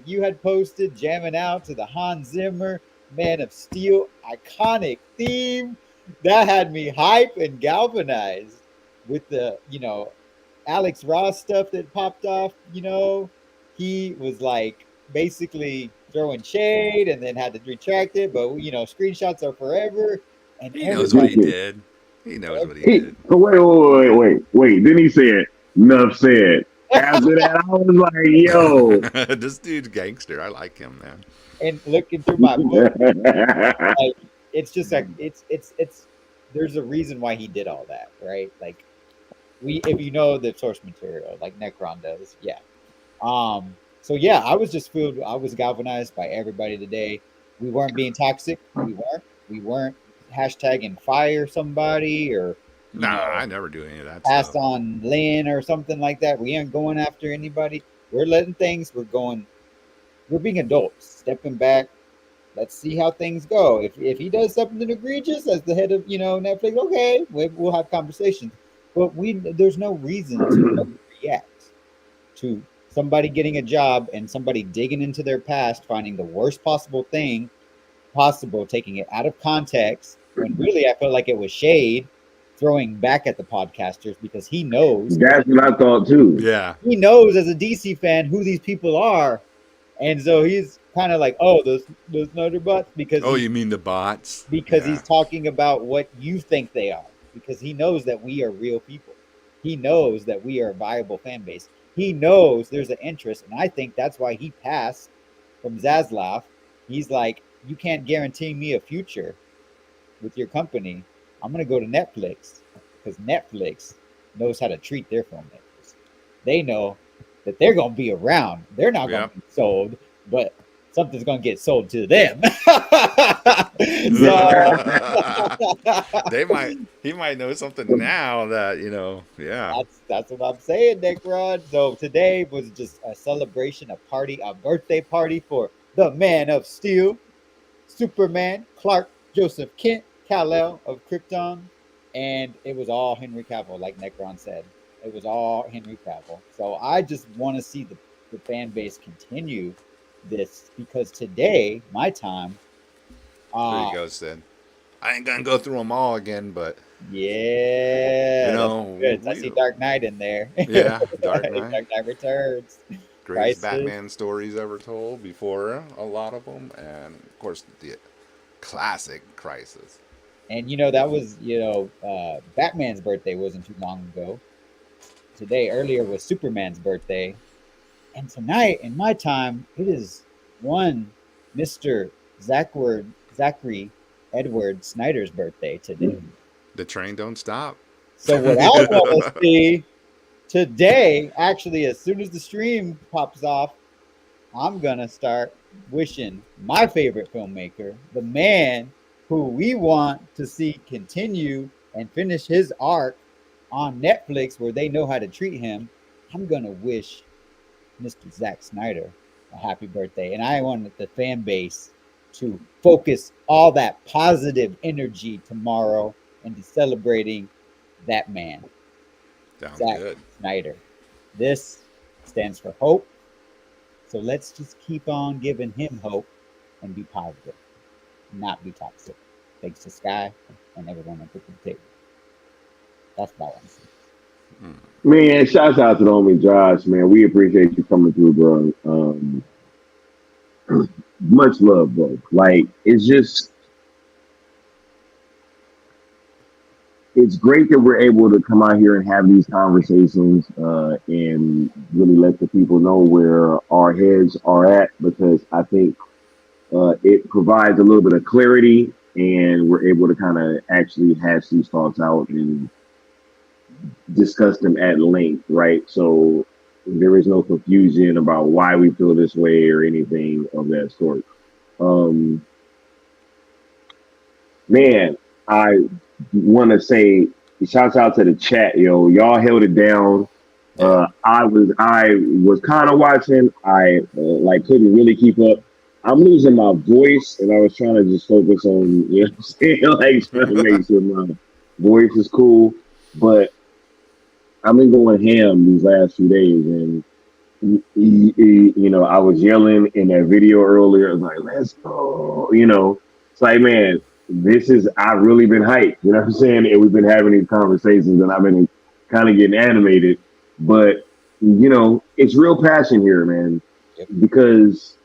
you had posted jamming out to the Hans Zimmer Man of Steel iconic theme. That had me hype and galvanized with the Alex Ross stuff that popped off. He was like basically throwing shade and then had to retract it. But screenshots are forever, and He knows what he everybody. did. He knows what he did. Wait. Then he said, "Enough said." After that, I was like, "Yo." This dude's gangster. I like him, man. And looking through my book, like it's just like it's there's a reason why he did all that, right? Like if you know the source material, like Necron does, yeah. So yeah, I was galvanized by everybody today. We weren't being toxic. We weren't hashtagging fire somebody or Nah, I never do any of that passed stuff. on Lynn or something like that. We aren't going after anybody. We're letting things. We're being adults, stepping back. Let's see how things go. If he does something egregious as the head of Netflix, okay, we'll have conversations. But there's no reason to react to somebody getting a job and somebody digging into their past, finding the worst possible thing possible, taking it out of context. When really, I felt like it was shade throwing back at the podcasters because he knows. That's what I thought too. Yeah. He knows as a DC fan who these people are, and so he's kind of like, oh, those Snyder bots Oh, you mean the bots? because Yeah. he's talking about what you think they are, because he knows that we are real people. He knows that we are a viable fan base. He knows there's an interest, and I think that's why he passed from Zaslav. He's like, you can't guarantee me a future with your company. I'm going to go to Netflix because Netflix knows how to treat their filmmakers. They know that they're going to be around. They're not going to be sold, but something's gonna get sold to them. He might know something now that, yeah. That's what I'm saying, Necron. So today was just a celebration, a party, a birthday party for the Man of Steel, Superman, Clark, Joseph Kent, Kal-El of Krypton, and it was all Henry Cavill, like Necron said. It was all Henry Cavill. So I just want to see the fan base continue this, because today, my time. There you go, Sid. I ain't gonna go through them all again, but yeah, I see Dark Knight in there. Yeah, Dark Knight. Dark Knight Returns. Greatest Batman stories ever told before a lot of them, and of course the classic Crisis. And that was Batman's birthday wasn't too long ago. Today earlier was Superman's birthday, and tonight in my time it is one Mr. Zachary Edward Snyder's birthday today. The train don't stop. So what I want to see today, actually, as soon as the stream pops off, I'm gonna start wishing my favorite filmmaker, the man who we want to see continue and finish his arc on Netflix, where they know how to treat him. I'm gonna wish Mr. Zack Snyder a happy birthday, and I want the fan base to focus all that positive energy tomorrow into celebrating that man, Sounds Zack good. Snyder. This stands for hope. So let's just keep on giving him hope and be positive, not be toxic. Thanks to Sky and everyone at the table. That's what I want to say. Man, shouts out to the homie Josh, man. We appreciate you coming through, bro. Much love, bro. Like, it's great that we're able to come out here and have these conversations and really let the people know where our heads are at, because I think it provides a little bit of clarity, and we're able to kind of actually hash these thoughts out and discuss them at length, right? So there is no confusion about why we feel this way or anything of that sort. Man, I want to say shouts out to the chat, yo. Y'all held it down. I was kind of watching. I couldn't really keep up. I'm losing my voice, and I was trying to just focus on, what I'm saying, like trying to make sure my voice is cool. But I've been going ham these last few days, and I was yelling in that video earlier. I was like, "Let's go!" It's like, man, I've really been hyped. You know what I'm saying? And we've been having these conversations, and I've been kind of getting animated. But it's real passion here, man, because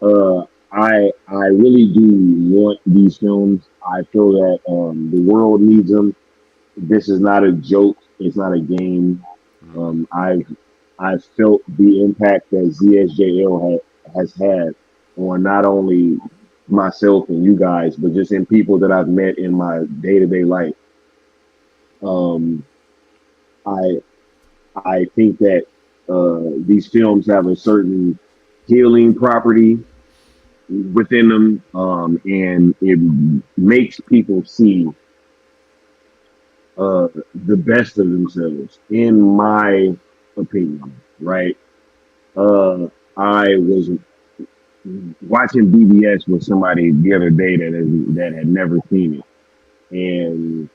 I really do want these films. I feel that the world needs them. This is not a joke. It's not a game. I've felt the impact that ZSJL has had on not only myself and you guys, but just in people that I've met in my day-to-day life. I think that these films have a certain healing property within them, and it makes people see the best of themselves, in my opinion, right? I was watching BBS with somebody the other day that had never seen it, and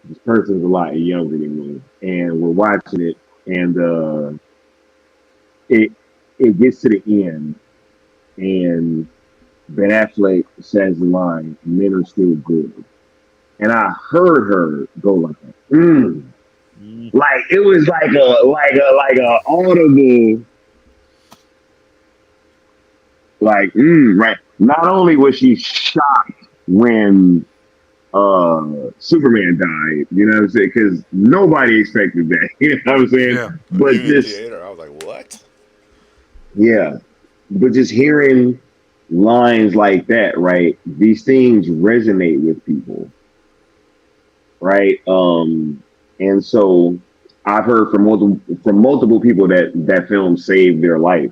this person's a lot younger than me, and we're watching it, and it gets to the end, and Ben Affleck says the line, "Men are still good," and I heard her go like that. Like it was like a audible, right. Not only was she shocked when Superman died, you know what I'm saying? Because nobody expected that, you know what I'm saying? Yeah. But just I was like, what? Yeah, but just hearing lines like that, right? These things resonate with people, right? And so I've heard from multiple people that film saved their life,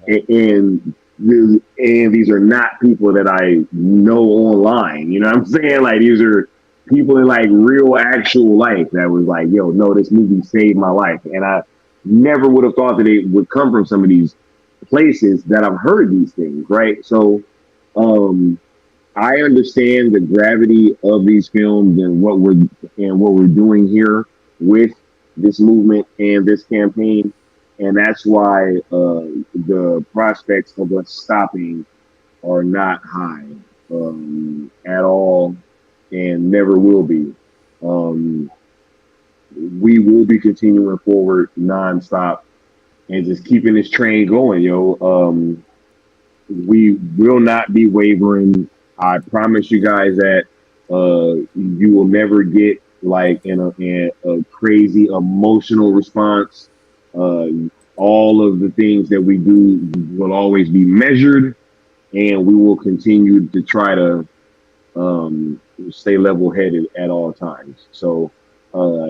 and and these are not people that I know online. You know what I'm saying? Like these are people in like real actual life that was like, yo, no, this movie saved my life. And I never would have thought that it would come from some of these places that I've heard these things, right? So um I understand the gravity of these films and what we're doing here with this movement and this campaign, and that's why the prospects of us stopping are not high at all, and never will be. Um, we will be continuing forward nonstop and just keeping this train going, yo. We will not be wavering. I promise you guys that you will never get like in a crazy emotional response. Uh, all of the things that we do will always be measured, and we will continue to try to stay level headed at all times. So uh,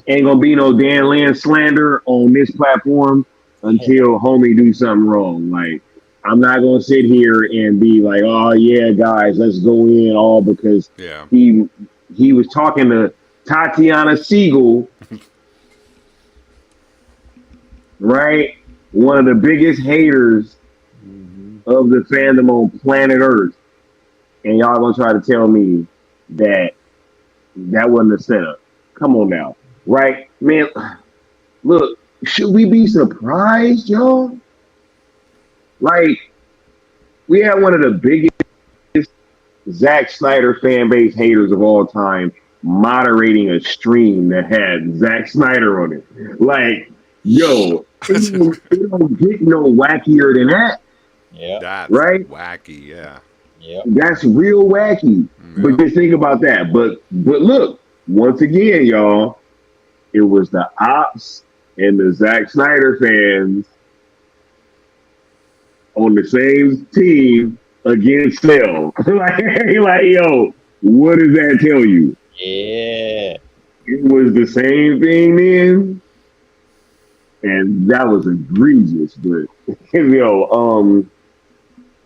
ain't gonna be no Dan Lin slander on this platform until homie do something wrong. Like I'm not gonna sit here and be like, oh yeah, guys, let's go in all because Yeah. he was talking to Tatiana Siegel, right? One of the biggest haters of the fandom on planet Earth, and y'all gonna try to tell me that that wasn't a setup. Come on now, right, man? Look, should we be surprised, y'all? Like, we had one of the biggest Zack Snyder fan base haters of all time moderating a stream that had Zack Snyder on it. Like, yo, it don't get no wackier than that, Yeah. That's right? wacky. Yeah. Yep. That's real wacky. But Yep. just think about that. But look, once again, y'all, it was the ops and the Zack Snyder fans on the same team against Cell. like, yo, what does that tell you? Yeah. It was the same thing then, and that was egregious. But yo,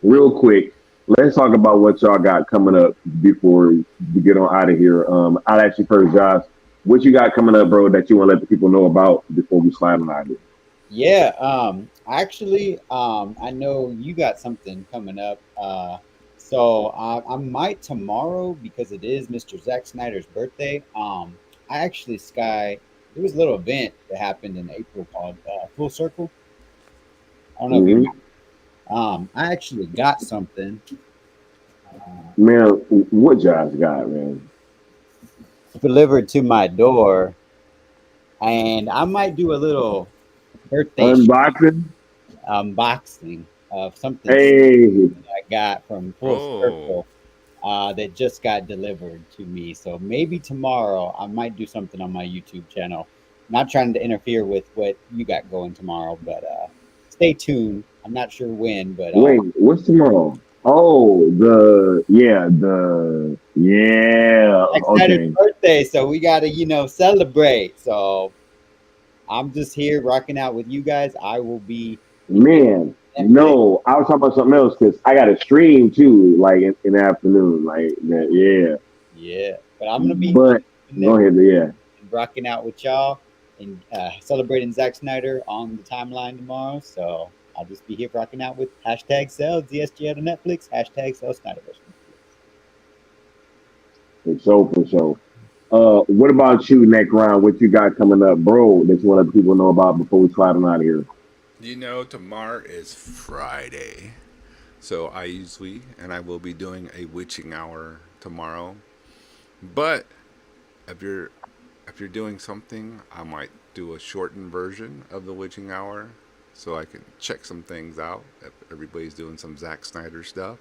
real quick, let's talk about what y'all got coming up before we get on out of here. I'll ask you first, Josh. What you got coming up, bro, that you want to let the people know about before we slide on out of here? Yeah. Actually, I know you got something coming up. So I might tomorrow because it is Mr. Zack Snyder's birthday. I actually there was a little event that happened in April called Full Circle. I don't know if you. Hmm. I actually got something Man, what Josh got, man? delivered to my door, and I might do a little birthday Unboxing. unboxing of something Hey, I got from Full Oh. Circle that just got delivered to me. So maybe tomorrow I might do something on my YouTube channel. Not trying to interfere with what you got going tomorrow, but stay tuned. I'm not sure when, but wait, what's tomorrow? Oh, yeah. next Saturday's Okay, birthday, so we got to celebrate. So I'm just here rocking out with you guys. I will be man. Netflix. No, I was talking about something else because I got a stream too, like in the afternoon, like that. Yeah, Yeah, but I'm gonna be but go Netflix ahead. Yeah, and rocking out with y'all and celebrating Zack Snyder on the timeline tomorrow. So I'll just be here rocking out with hashtag sell ZSG out of Netflix, hashtag sell Snyderverse. for sure. What about you, next round? What you got coming up, bro? That you want to let people know about before we slide on out of here? You know, tomorrow is Friday. So I will be doing a witching hour tomorrow. But if you're if you're doing something, I might do a shortened version of the witching hour so I can check some things out if everybody's doing some Zack Snyder stuff.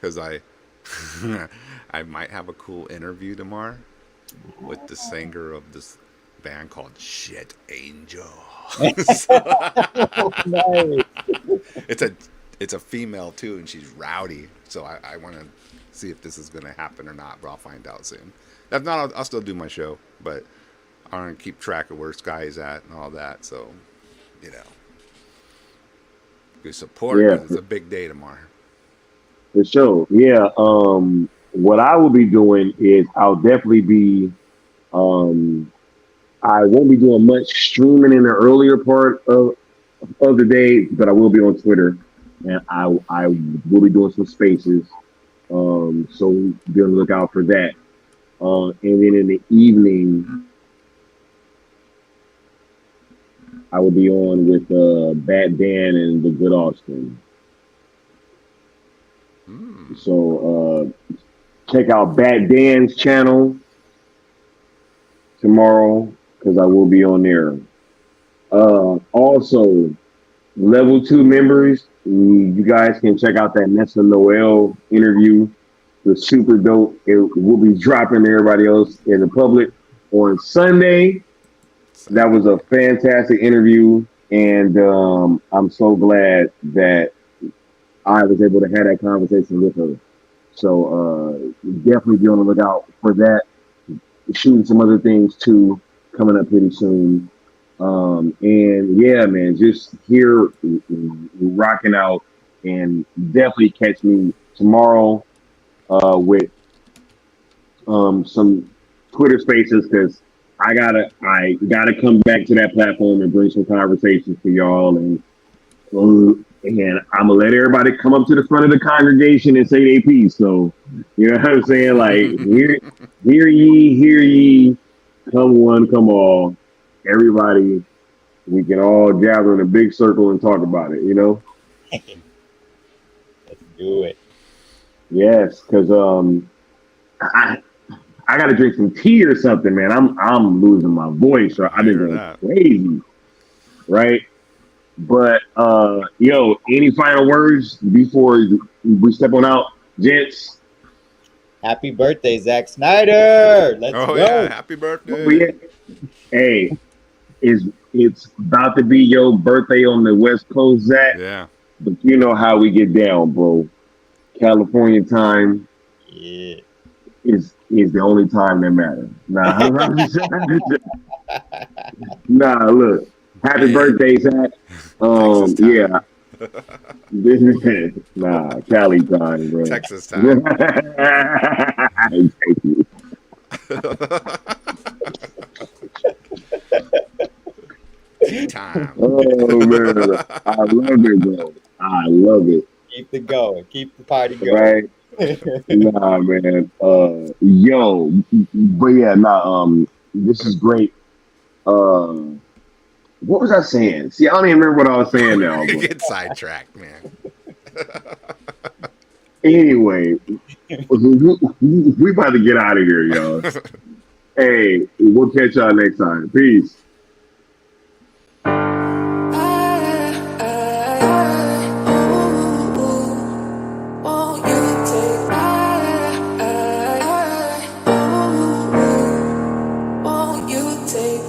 Because I might have a cool interview tomorrow with the singer of this band called Shit Angel. Nice. it's a it's a female too, and she's rowdy. So I want to see if this is going to happen or not, but I'll find out soon. If not, I'll still do my show, but I want to keep track of where Sky is at and all that. So, you know. Good support Yeah, because it's a big day tomorrow. for sure. Yeah. What I will be doing is I'll definitely be um I won't be doing much streaming in the earlier part of the day, but I will be on Twitter and I will be doing some spaces. So be on the lookout for that. And then in the evening I will be on with Bat Dan and the Good Austin. So check out Bat Dan's channel tomorrow because I will be on there. Also, level 2 members, you guys can check out that Nessa Noel interview. It's super dope. It will be dropping to everybody else in the public on Sunday. That was a fantastic interview, and I'm so glad that I was able to have that conversation with her. So definitely be on the lookout for that. Shooting some other things too coming up pretty soon. And yeah, man, just here rocking out, and definitely catch me tomorrow with some Twitter Spaces because I gotta come back to that platform and bring some conversations to y'all, and I'm gonna let everybody come up to the front of the congregation and say their piece. So you know what I'm saying? Like hear ye, come one, come all, everybody. We can all gather in a big circle and talk about it. You know? Let's do it. Yes, because I got to drink some tea or something, man. I'm losing my voice. Right? I've been going crazy, right? But yo, any final words before we step on out, gents? Happy birthday, Zack Snyder! Let's go. Yeah, happy birthday! Oh, yeah. Hey, it's about to be your birthday on the West Coast, Zach. Yeah. But you know how we get down, bro. California time. Yeah. Is the only time that matters. Nah, look. Happy birthday, Zach. Yeah. Nah, Cali time, bro. Texas time. Thank you. Tea time. Oh man, I love it, bro. I love it. Keep it going. Keep the party going. Right? Nah, man. Yo, but yeah, this is great. What was I saying? See, I don't even remember what I was saying now. You get sidetracked, man. Anyway, we about to get out of here, y'all. Hey, we'll catch y'all next time. Peace. Won't you take